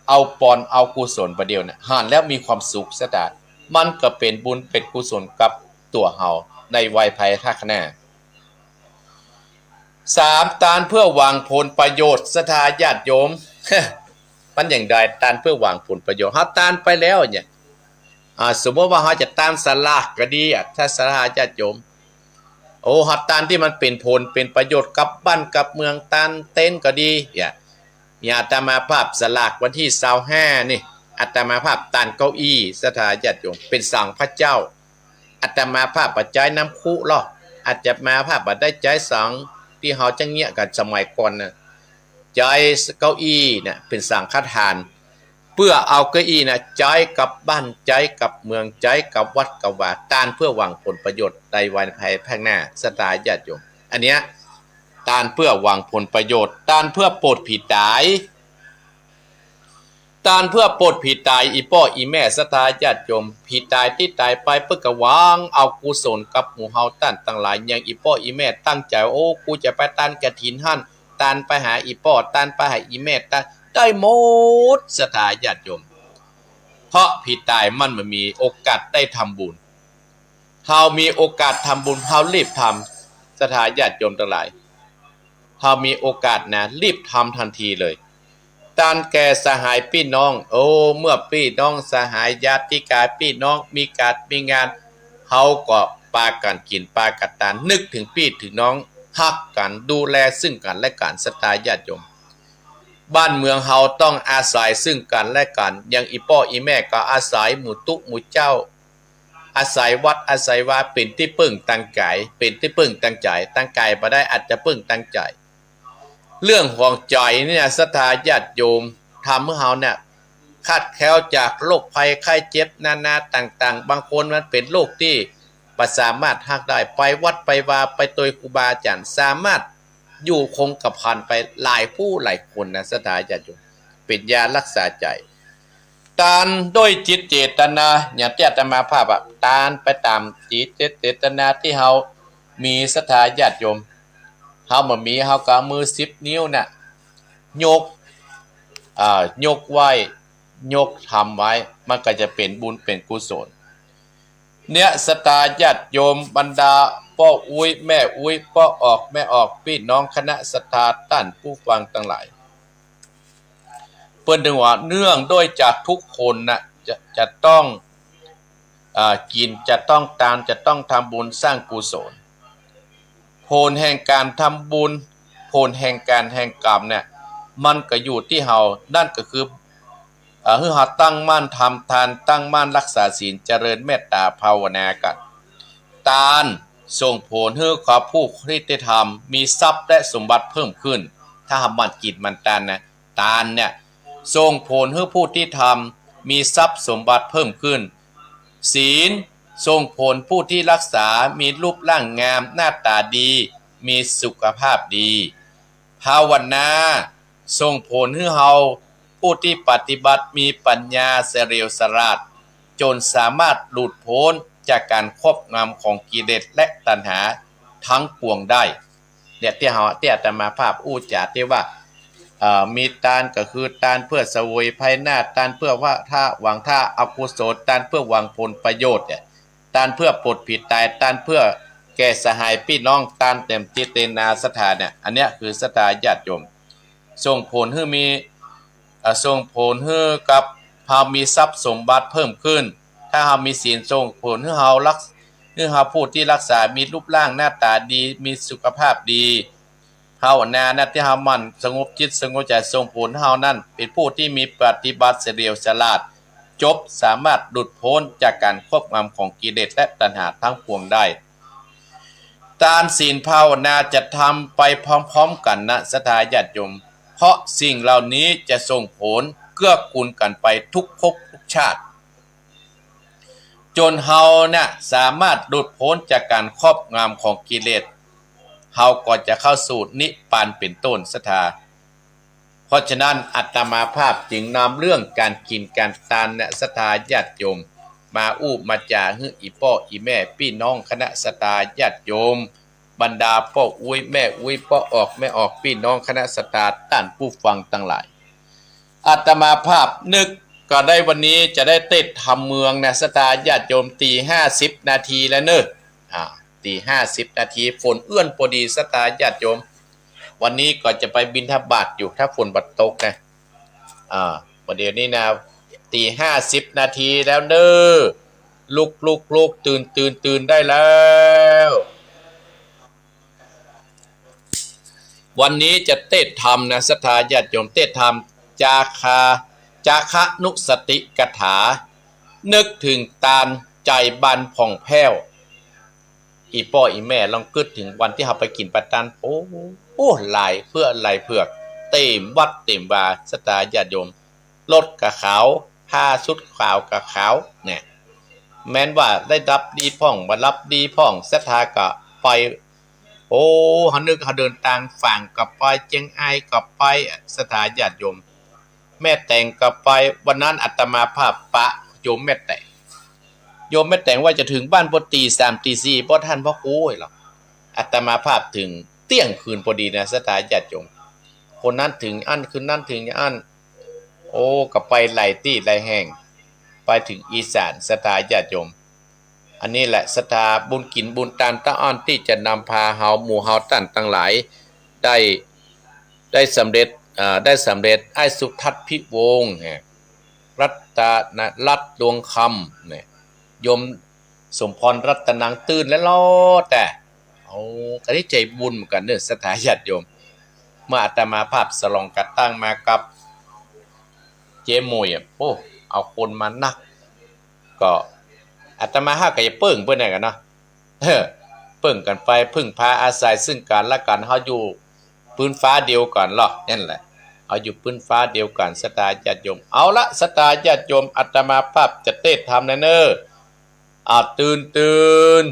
เอาปอนเอากุศลประเดียวเนี่ยหานแล้วมีความสุขซะได้มันก็เป็นบุญเป็นกุศลกับตัวเฮาในวัยภายภาคหน้า3ตานเพื่อหวังผลประโยชน์ศรัทธาญาติโยมมันอย่างใดตานเพื่อหวังผลประโยชน์เฮาตานไปแล้วเนี่ย สมมติว่าเขาจะตานสลากก็ดีถ้าสลากญาติโยมโอ้หัดตานที่มันเป็นผลเป็นประโยชน์กับบ้านกับเมืองตานเต้นก็ดีอย่าอาตมาภาพสลากวันที่25นี่อาตมาภาพตานเก้าอี้สถาญาติโยมเป็นสั่งพระเจ้าอาตมาภาพปัจจัยน้ำคุหรออาจจะมาภาพบัดได้ใจสังที่เขาจะเงี้ยกันสมัยก่อนนะใจเก้าอี้เนี่ยเป็นสังฆทานเพื่อเอาเก้าอี้นะใจกับบ้านใจกับเมืองใจกับวัดกับว่าตานเพื่อหวังผลประโยชน์ในวันภายภาคหน้าสตาญาติโยมอันเนี้ยตานเพื่อหวังผลประโยชน์ตานเพื่อโปรดผีตายตานเพื่อโปรดผีตายอีพ่ออีแม่สตาญาติโยมผีตายที่ตายไปเพื่อกวางเอากุศลกับหมู่เฮาต้านต่างหลายอย่างอีพ่ออีแม่ตั้งใจโอ้กูจะไปต้านกฐินหั่นตานไปหาอีพ่อตานไปหาอีแม่ตานได้หมดสตาญาติโยมเพราะผีตายมันมีโอกาสได้ทำบุญเฮามีโอกาสทำบุญเฮารีบทำสถาญาติโยมทั้งหลายเฮามีโอกาสนะรีบทำทันทีเลยตานแก่สหายพี่น้องโอ้เมื่อพี่น้องสหายญาติกาพี่น้องมีการมีงานเฮาก็ปากันกินปากันตานนึกถึงพี่ถึงน้องฮักกันดูแลซึ่งกันและกันสตาญาติโยมบ้านเมืองเฮาต้องอาศัยซึ่งกันและกันอย่างอีพ่ออีแม่ก็อาศัยหมู่ตุหมู่เจ้าอาศัยวัดอาศัยว่าเป็นที่พึ่งตั้งใจเป็นที่พึ่งตั้งใจตั้งใจมาได้อาจจะพึ่งตั้งใจเรื่องห่วงใจเนี่ยศรัทธาญาติโยมทำให้เฮาเนี่ยคาดแคล้วจากโรคภัยไข้เจ็บนานาต่างๆบางคนมันเป็นโรคที่ประสามารถหักได้ไปวัดไปวาไปตัวครูบาอาจารย์สามารถอยู่คงกับพันไปหลายผู้หลายคนนะศรัทธาญาติโยมเป็นยารักษาใจตานด้วยจิตเจตนาอย่างที่อาตมาภาพตานไปตามจิตเจตนาที่เฮามีศรัทธาญาติโยมเฮาบ่มีเฮาก็มือ10นิ้วน่ะยกยกไหว้ยกทำไว้มันก็จะเป็นบุญเป็นกุศลเนี่ยศรัทธาญาติโยมบรรดาพ่ออุ้ยแม่อุ้ยพ่อออกแม่ออกพี่น้องคณะศรัทธาท่านผู้ฟังทั้งหลายเพิ่นถึงว่าเนื่องด้วยจากทุกคนน่ะจะต้องกินจะต้องทานจะต้องทำบุญสร้างกุศลผลแห่งการทำบุญผลแห่งการแห่งกรรมเนี่ยมันก็อยู่ที่เฮานั่นก็คือเฮาตั้งมั่นทำทานตั้งมั่นรักษาศีลเจริญเมตตาภาวนากันทานส่งผลให้ความผู้ที่ได้ทำมีทรัพย์และสมบัติเพิ่มขึ้นถ้าหามันกิจมันทานนะทานเนี่ยส่งผลให้ผู้ที่ทำมีทรัพย์สมบัติเพิ่มขึ้นศีลส่งผลผู้ที่รักษามีรูปร่างงามหน้าตาดีมีสุขภาพดีภาวนาส่งผลให้เฮาผู้ที่ปฏิบัติมีปัญญาเฉลียวฉลาดจนสามารถหลุดพ้นจากการครอบงำของกิเลสและตัณหาทั้งปวงได้เนี่ยที่อาตมาภาพอู้จาที่ว่ามีทานก็คือทานเพื่อเสวยภายหน้าทานเพื่อว่าถ้าหวังถ้าอกุศลทานเพื่อหวังผลประโยชน์เนี่ยทานเพื่อปลดผิดตายทานเพื่อแก่สหายพี่น้องทานเต็มจิตเตนาสถานเนี่ยอันเนี้ยคือศรัทธาญาติโยมส่งผลให้มีส่งผลให้กับเฮามีทรัพย์สมบัติเพิ่มขึ้นถ้าเฮามีศีลส่งผลให้เฮาผู้ที่รักษามีรูปร่างหน้าตาดีมีสุขภาพดีภาวนานะที่เฮามันสงบจิตสงบใจส่งผลเฮานั่นเป็นผู้ที่มีปฏิบัติเฉลียวฉลาดจบสามารถหลุดพ้นจากการครอบงำของกิเลสและตัณหาทั้งปวงได้ทานศีลภาวนาจะทำไปพร้อมๆกันนะศรัทธาญาติโยมเพราะสิ่งเหล่านี้จะส่งผลเกื้อกูลกันไปทุกภพทุกชาติจนเฮาเนี่ยสามารถหลุดพ้นจากการครอบงำของกิเลสเฮาก็จะเข้าสู่นิพพานเป็นต้นศรัทธาเพราะฉะนั้นอาตมาภาพจึงนำเรื่องการกินการทานเนี่ยศรัทธาญาติโยมมาอู้มาจาให้อีพ่ออีแม่พี่น้องคณะศรัทธาญาติโยมบรรดาพ่ออุ้ยแม่อุ้ยพ่อออกแม่ออกพี่น้องคณะศรัทธาท่านผู้ฟังทั้งหลายอาตมาภาพนึกก็ได้วันนี้จะได้ติดทำเมืองนะศรัทธาญาติโยมตี50 นาทีแล้วเนอะตี50 นาทีฝนเอื้อนพอดีศรัทธาญาติโยมวันนี้ก็จะไปบิณฑบาตอยู่ถ้าฝนบัดตกนะวันเดี๋ยวนี้นะตี50 นาทีแล้วเนอะ ลุกตื่นได้แล้ววันนี้จะเทศธรรมนะศรัทธาญาติโยมเทศธรรมจาคะนุสติกถานึกถึงตาลใจบันผ่องแผ้วอีพ่ออีแม่ลองคิดถึงวันที่เราไปกินปลาตันโอ้หลายเพื่อหลายเผือกเต็มวัดเต็มบาศรัทธาญาติโยมรถกะขาวผ้าชุดขาวกะขาวเนี่ยแม้นว่าได้รับดีพ่องมารับดีพ่องศรัทธากะไปโอ้เขานึกเขาเดินทางฝั่งกับไปเจียงไอ้กับไปศรัทธาญาติโยมแม่แต่งกับไปวันนั้นอาตมาภาพปะโยมแม่แต่งว่าจะถึงบ้านพอตี3ตี4พอท่านพ่อครูหรอกอาตมาภาพถึงเที่ยงคืนพอดีนะศรัทธาญาติโยมคนนั้นถึงอันคืนนั้นถึงอันโอ้กับไปไหลตี้ไหลแห้งไปถึงอีสานศรัทธาญาติโยมอันนี้แหละศรัทธาบุญกินบุญตามตะอ้อนที่จะนำพาเฮาหมู่เฮาตั้นทั้งหลายได้สำเร็จไอ้สุทัศน์พิวงศ์รัตนรัตน์ดวงคำเนี่ยโยมสมพรรัตนังตื่นแล้วล้อแต่เอาก็ได้ใจบุญเหมือนกันเนอะศรัทธาญาติโยมเมื่ออาตมาภาพสลองกัดตั้งมากับเจมวยโอ้เอาคนมานักก็อาตมาห้าก็จะเปิ้งเพื่อนไหนกันเนาะเปิ้งกันไปพึ่งพาอาศัยซึ่งกันและกันเฮาอยู่พื้นฟ้าเดียวกันหรอกนั่นแหละเอาอยู่พื้นฟ้าเดียวกันศรัทธาญาติโยมเอาละศรัทธาญาติโยมอาตมาภาพจะเทศธรรมนะเนอตื่น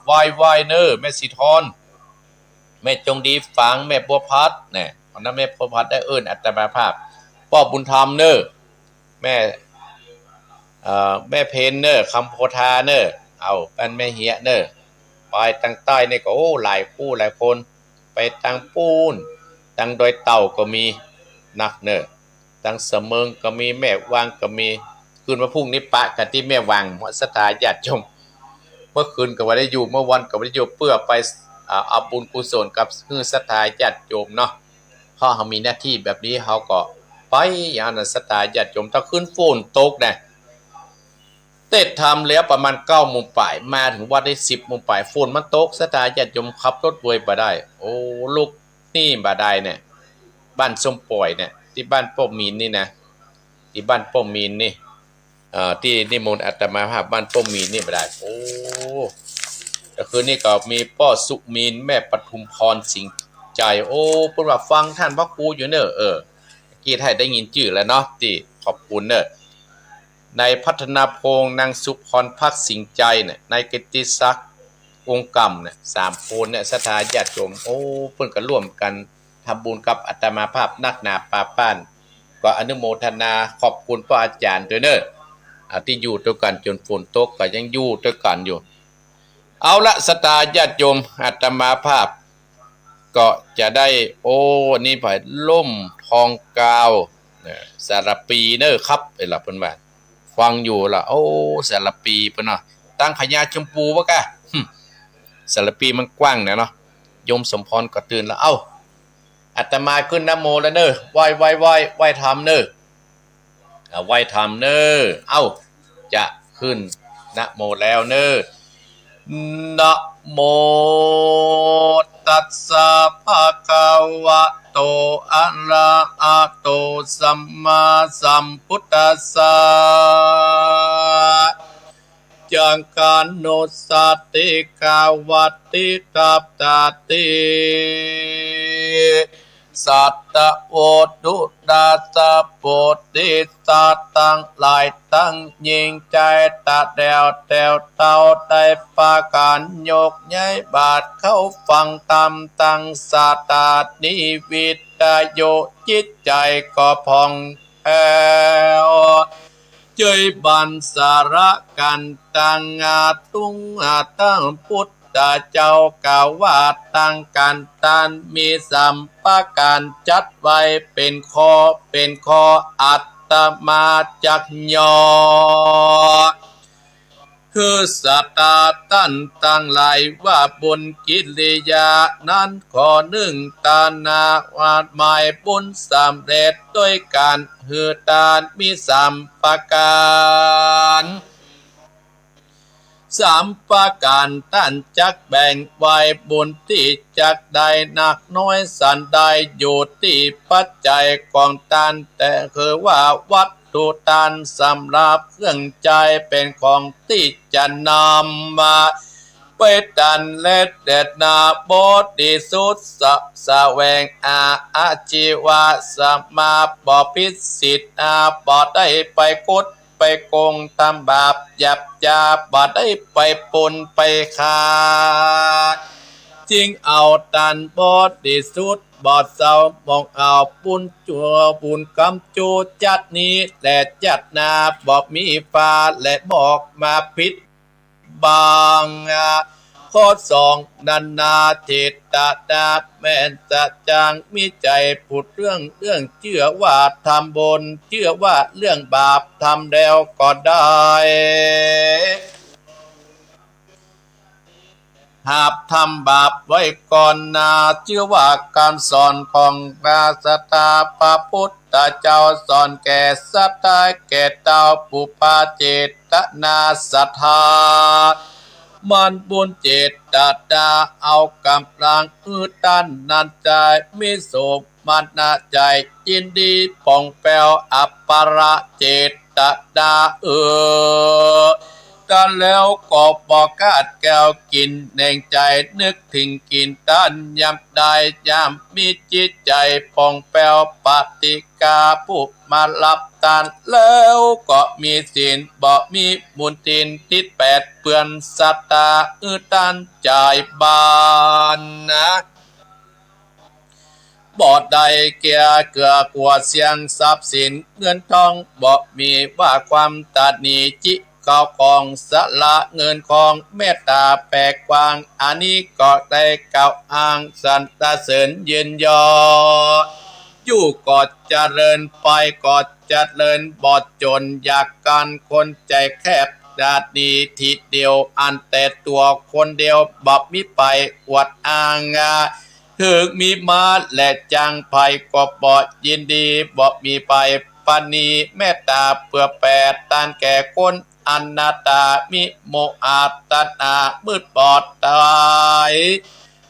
ไหว้เนอแม่สีทอนแม่จงดีฝังแม่บัวพัดเนี่ยวันนั้นแม่บัวพัดได้เอิ้นอาตมาภาพพ่อบุญธรรมเนอแม่เพนเนอคำโพธาเนอเอาเป็นแม่เหียเนอไปตั้งใต้นี่ก็โอ้หลายผู้หลายคนไปตั้งปูนตั้งดอยเต่าก็มีนักเนอตั้งเสมิงก็มีแม่วางก็มีคืนมาพุ่งนี้ปะกันที่แม่วางหมดศรัทธาญาติโยมเมื่อคืนก็ว่าได้อยู่เมื่อวันก็ว่าได้อยู่เพื่อไปเอาบุญกุศลกับศรัทธาญาติโยมเนาะเพราะเขามีหน้าที่แบบนี้เขาก็ไปอย่างนั้นศรัทธาญาติโยมถ้าขึ้นฝนตกนะเทศทำแล้วประมาณ9 โมงป่ายมาถึงวัดได้10 โมงป่ายฝนมันตกศรัทธาญาติโยมขับรถเวยบ่ได้โอ้ลูกนี่บ่ได้เนี่ยบ้านส้มปล่อยเนี่ยที่บ้านป้อมมีนนี่นะที่บ้านป้อมมีนนี่ที่นิมนต์อาตมาภาพบ้านป้อมมีนนี่บ่ได้โอ้ก็คือนี่ก็มีป้อสุมีนแม่ปทุมพรสิงห์ใจโอ้เพิ่นว่าฟังท่านพระครูอยู่เนอะกี้ไทยได้ยินชื่อแล้วเนาะที่ขอบคุณเนอะในพัฒนาพงษ์นางสุพรพักสิงห์ใจเนี่ยในกิตติศักดิ์องค์กรรมเนี่ย3 คนเนี่ยศรัทธาญาติโยมโอ้เพิ่นก็ร่วมกันทำบุญกับอาตมาภาพนักหนาป่าป้านก็อนุโมทนาขอบคุณพระอาจารย์ด้วยเนอะที่อยู่ด้วยกันจนฝนตกก็ยังอยู่ด้วยกันอยู่เอาละศรัทธาญาติโยมอาตมาภาพก็จะได้โอ้นี่ไผล่มทองกาวสารปีเนอะครับไอ้ล่ะเพิ่นว่าฟังอยู่ล่ะโอ้สารปีเพิ่นเนาะตั้งพญาชมพูบ่กะสารปีมันกว้างนะเนาะโยมสมพรก็ตื่นแล้วเอ้าอาตมาขึ้นนะโมแล้วเนอะไหว้ธรรมเนอะไหว้ธรรมเนอะเอ้าจะขึ้นนะโมแล้วเนอะนะโมตัสสะภะคะวะโตอะระหะโตสัมมาสัมพุทธัสสะจังกานุสติกาวัตติกัปตติสัตตะโอดุดาสะโพธิสัตว์ตั้งหลายตั้งยิงใจตาแดวเได้ปาการยกย้ายบาทเข้าฟังตามตั้งสาตานิวิตโยจิตใจก็พองแผ้วเจยบันสาระกันตังตุงตั้งพุทธเจ้ากล่าวว่าตั้งการตันมีสัมปะการจัดไว้เป็นข้ออัตตมาจักยอคือสัตตาตั้นตั้งหลายว่าบุญกิริยานั้นขอหนึ่งตานาวาดหมายบุญสำเร็จด้วยการหือตานมีสัมปะการ สามประการท่านจักแบ่งไว้บุญที่จักได้หนักน้อยสันใดอยู่ที่ปัจจัยของท่านแต่คือว่าวัตถุทานสำหรับเครื่องใจเป็นของที่จะนำมาไปดันเล็ดเด็ดนาบดีสุดแสวงอาชีวะสมาบ่พิสิทธิ์บ่ได้ไปกดไปโกงทำบาปหยับยาบ่ได้ไปปนไปขาดจึงเอาตันบดีสุดบอดเศร้ามองเอาปุนจัวบุญกำจูจัดนี้และจัดนาบอกมีฟ้าและบอกมาพิษบางข้อสองนันนาเจตดาแม่นจะจางมีใจผุดเรื่องเชื่อว่าทำบนเชื่อว่าเรื่องบาปทำแล้วก็ได้หากทำบาปไว้ก่อนนาเชื่อว่าการสอนของพระสัตพระพุทธเจ้าสอนแก่สัตตาแก่เจ้าปุปาเจตนาศรัทธามันบุญเจตดาเอากำลังตันนันใจมิโสมันนาใจยินดีป่องแปวอัปปราเจตดากันแล้วก็บอกกาดแก้วกินแน่งใจนึกถึงกินตันยำได้ยำมีจิตใจป่องแปวปฏิกาผู้มารับตานแล้วก็มีศีลบ่มีมุนตินทิศแปดเปื่อนสัตตาตันใจบานนะบ่ได้เกียเกือกวดเสียงทรัพย์สินเงินทองบ่มีว่าความตัดนีจิข้าวของสละเงินของเมตตาแปลกกว้างอันนี้ก็ได้กล่าวอ้างสรรเสริญเย็นยออยู่ก็เจริญไปก็เจริญบอดจนอยากการคนใจแคบดาดีทีเดียวอันแต่ตัวคนเดียวบับมิไปอวดอ้างถึกมีมาและจังไผก็บ่ยินดีบ่มีไปปานีเมตตาเพื่อแปดตานแก่คนอนัตตามิโมอาตัณหามืดบอดตาย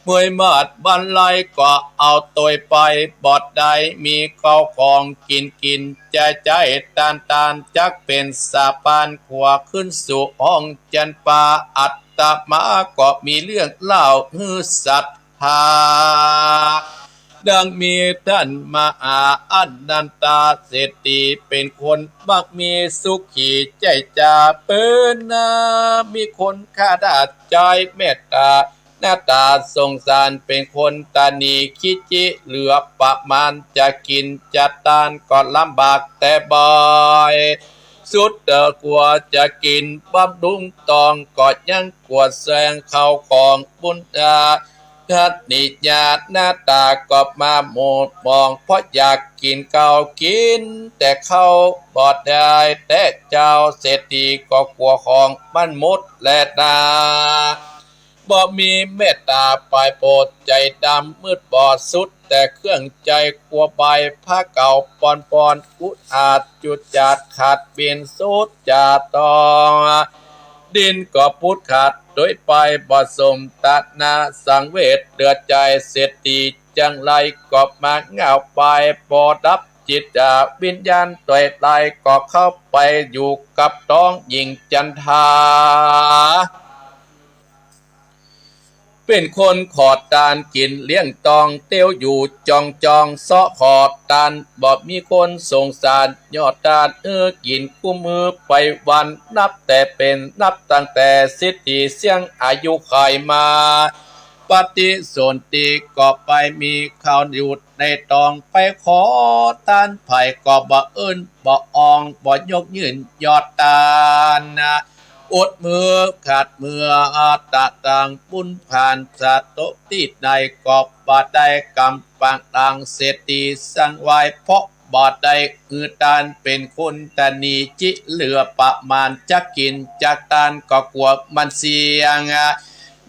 เมื่อยมาดบรรลัยก็เอาตัวไปบอดใดมีข้าวของกินใจตานจักเป็นสาปานขวาขึ้นสู่ห้องจันปาอัตตมาก็มีเรื่องเล่าฮือสัตธาดังมีท่านมหาอนันตาเศรษฐีเป็นคนมักมีสุขีใจจาเปิ้นมีคนข้าดาใจเมตตาหน้าตาสงสารเป็นคนตานีคิจิเหลือประมาณจะกินจะตานก็ลำบากแต่บ่อยสุดกลัวจะกินบำรุงตองก็ยังกวดแซงเข้าของบุญตาทัดนิยาหน้าตาก็มาโมดมองเพราะอยากกินข้าวกินแต่เข้าบอดได้แต่เจ้าเศรษฐีก็กลัวของมันมดและดาบ่มีเมตตาปลายโปรดใจดำมืดบอดสุดแต่เครื่องใจกลัวใบผ้าเก่าปอนอุดอาจจุดจัดขาดเปลี่ยนสุดจาตองดินก็พุดขาดโดยไปบ่สมตัดนาสังเวชเดือดใจเศรษฐีจังไรก็มาเงาไปปอดับจิตวิญญาณตัวไตก็เข้าไปอยู่กับท้องหญิงจันทาเป็นคนขอดตานกินเลี้ยงตองเตี้ยวอยู่จองเสาะขอดตานบ่มีคนสงสารยอดตานกินกู้มือไปวันนับแต่เป็นนับตั้งแต่สิทธิเสียงอายุไขมาปฏิสนธิก็ไปมีข่าวหยุดในตองไปขอตานไผ่ก็บ่เอิ้นบ่อองบ่ยกยืนยอดตานอดมือขาดมือตะต่างปุ้นผ่านสะโตติดในกอบบาดได้กำปังต่างเศรษฐีสังไว้เพราะบาดได้ตานเป็นคนตานีจิเหลือประมาณจักกินจักตานก็กลัวมันเสียง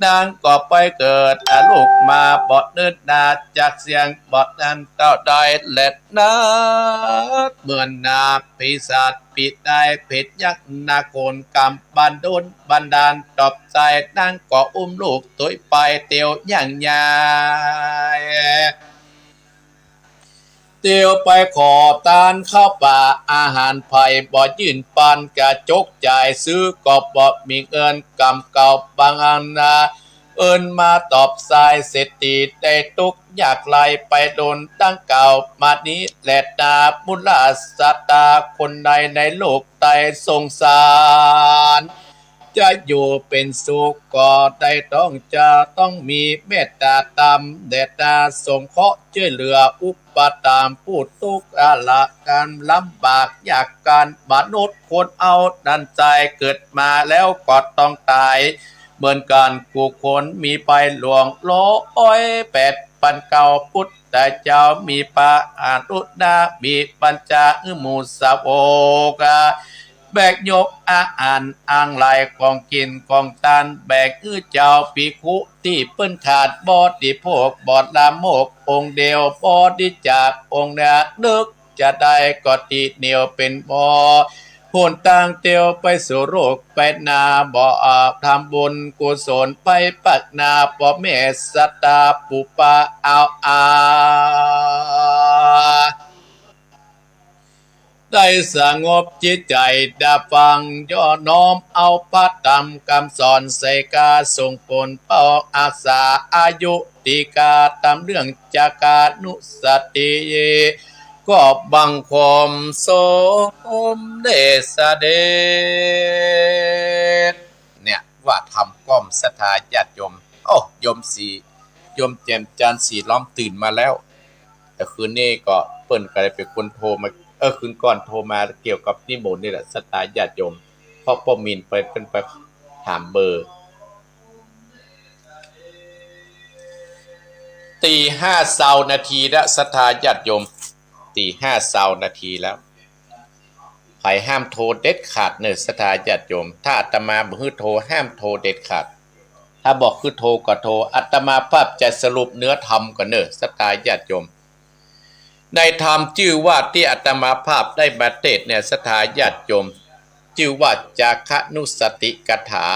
นางก็ไปเกิดลูกมาบอดเนินนาจากเสียงบอดนั้นเต้าได้เล็ดนาเมื่อนาปีศาจปิดได้เพชรยักษ์นาโกนกำบันโดนบันดาลตอบใจนางก็อุ้มลูกตัวไปเตียวอย่างยายเตียวไปขอตานข้าวป่าอาหารไผ่บ่ยื่นปานกระจกจ่ายซื้อก็บ่มีเงินกำเก่าบางอันนาเอินมาตอบสายเศรษฐีได้ตุกอยากไล่ไปโดนตั้งเก่ามานี้แหลดนามุลาสตาคนใดในโลกใต้สงสารจะอยู่เป็นสุขก็ได้ต้องมีเมตตาตามเดชนาสงเคราะห์ช่วยเหลืออุปตามผู้ทุกข์ละการลำบากอยากการมนุษย์คนเอาดันใจเกิดมาแล้วก็ต้องตายเหมือนกันกูคนมีไปหลวงล้อย8,900พุทธเจ้ามีปาอานุนามีปัญจามูสาวกแบกยกอาหารอ่างไหลของกินของทานแบกเจ้าปีคุที่เปิ้นขาดบอดิโภคบอดลามโมกองเดียวบอดิจากองเนื้อนึกจะได้ก็ติเหนียวเป็นบ่อหุ่นต่างเตียวไปสู่โรคไปนาบ่อาบทำบุญกุศลไปปักนาป่อแม่สตาปุปะเอาได้สงบจิตใจดาฟังย่อน้อมเอาพระธรรมคำสอนใส่กาส่งผลเป้าอาษาอายุติกาตามเรื่องจากานุสติก็บังคมสมเดชเดชเนี่ยว่าทำก้อมศรัทธาญาติโยมโอ้โยมสีโยมแจ่มจันทร์สีล้อมตื่นมาแล้วแต่คืนนี้ก็เปิ้นก็ได้เป็นคนโทรมาคืนก่อนโทรมาเกี่ยวกับนิมนต์นี่แหละศรัทธาญาติโยมพ่อป้อมินไปเป็นไปถามเบอร์ตีห้าเศร้านาทีแล้วศรัทธาญาติโยมตีห้าเศร้านาทีแล้วใครห้ามโทรเด็ดขาดเนอะศรัทธาญาติโยมถ้าอาตมาบอกคือโทรห้ามโทรเด็ดขาดถ้าบอกคือโทรก็โทรอาตมาภาพจะสรุปเนื้อธรรมกันเนอะศรัทธาญาติโยมในธรรมชื่อว่าที่อาตมาภาพได้มาเทศน์เนี่ยศรัทธาญาติโยมชื่อว่าจาคะนุสติกถา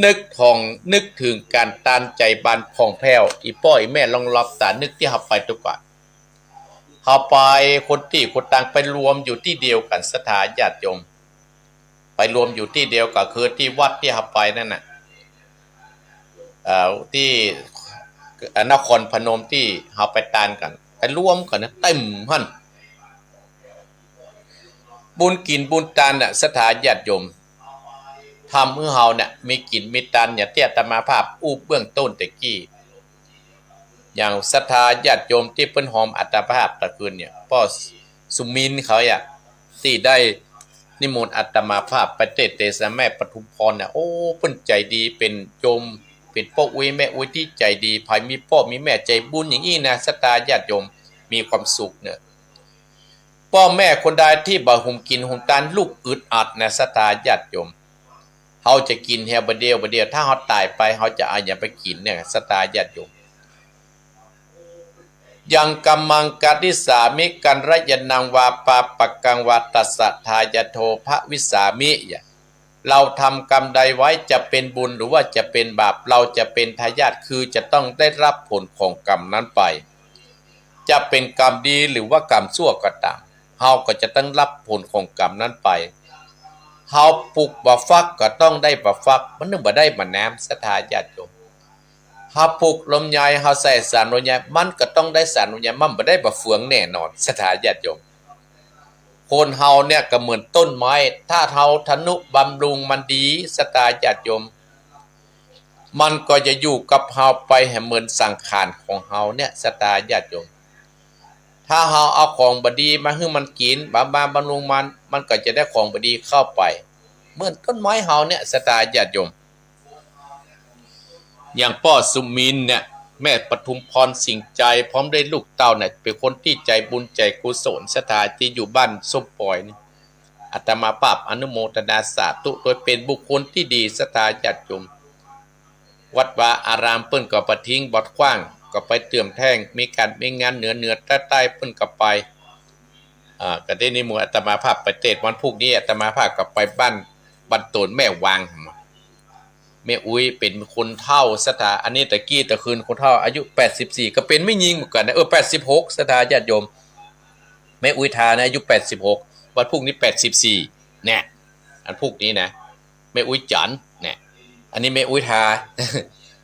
นึกถึงการตานใจบานผ่องแผ้วอีป้อยแม่ลองรับตานึกที่เฮาไปตุกอนเฮาไปคนที่คนต่างไปรวมอยู่ที่เดียวกันศรัทธาญาติโยมไปรวมอยู่ที่เดียวก็คือที่วัดที่เฮาไปนั่นน่ะที่นครพนมที่เฮาไปตานกันไปรวมกันนะเต็มหั่นบุญกินบุญทานน่ะศรัทธาญาติโยมทำให้เฮาเนี่ยมีกินมีทานอย่างที่อาตมาภาพอู้เบื้องต้นตะกี้อย่างศรัทธาญาติโยมที่เพิ่นหอมอาตมาภาพตะคืนเนี่ยพ่อสุมินเขาอ่ะที่ได้นิมนต์อาตมาภาพไปเทศน์แม่ปทุมพรน่ะโอ้เพิ่นใจดีเป็นโยมเป็นพ่ออุ้ยแม่อุ้ยที่ใจดีภายมีพ่อมีแม่ใจบุญอย่างนี้นะศรัทธาญาติโยมมีความสุขเนี่ยพ่อแม่คนใดที่บ่หุมกินหุมทานลูกอึดอัดนะศรัทธาญาติโยมเฮาจะกินแฮบ่เดียวถ้าเฮาตายไปเฮาจะเอาหยังไปกินเนี่ยศรัทธาญาติโยมยังกัมมังกัติสามิกันระยนังวาปาปะกังวาตัสสะทายโทภวิสามิเราทำกรรมใดไว้จะเป็นบุญหรือว่าจะเป็นบาปเราจะเป็นทายาทคือจะต้องได้รับผลของกรรมนั้นไปจะเป็นกรรมดีหรือว่ากรรมชั่วก็ตามเฮาก็จะต้องรับผลของกรรมนั้นไปเฮาปลูกบ่ฟักก็ต้องได้บ่ฟักมันนึงบ่ได้บ่แหนมศรัทธาญาติโยมเฮาปลูกลมใหญ่เฮาใส่สารลมใหญ่มันก็ต้องได้สารลมใหญ่มันบ่ได้บ่เฟืองแน่นอนศรัทธาญาติโยมคนเฮาเนี่ยก็เหมือนต้นไม้ถ้าเฮาทนุบำรุงมันดีศรัทธาญาติโยมมันก็จะอยู่กับเฮาไปให้เหมือนสังขารของเฮาเนี่ยศรัทธาญาติโยมถ้าเฮาเอาของบดีมาให้มันกินบำรุงมันก็จะได้ของบดีเข้าไปเหมือนต้นไม้เฮาเนี่ยศรัทธาญาติโยมอย่างพ่อสุมินเนี่ยแม่ปทุมพรสิ่งใจพร้อมได้ลูกเต้าเนี่ยเป็นคนที่ใจบุญใจกุศลศรัทธาที่อยู่บ้านส้มปอยนี่อาตมาภาพอนุโมทนาสาธุโดยเป็นบุคคลที่ดีศรัทธาญาติโยม วัดวาอารามเปิ้นก็ปะทิ้งบอดกว้างก็ไปเติมแท่งมีการมีงานเหนือใต้เปิ้นก็ไปก็ได้นิมนต์อาตมาภาพไปเทศวันพรุ่งนี้อาตมาภาพก็ไปบ้านโตนแม่วางแม่อุ้ยเป็นคนเฒ่าสถาอันนี้ตะกี้ตะคืนคนเฒ่าอายุ84ก็เป็นไม่ยิงเหมือนกันนะ86สถาญาติโยมแม่อุ้ยทานะอายุ86วันพรุ่งนี้84เนี่ยอันพรุ่งนี้นะแม่อุ้ยจันเนี่ยอันนี้แม่อุ้ยทา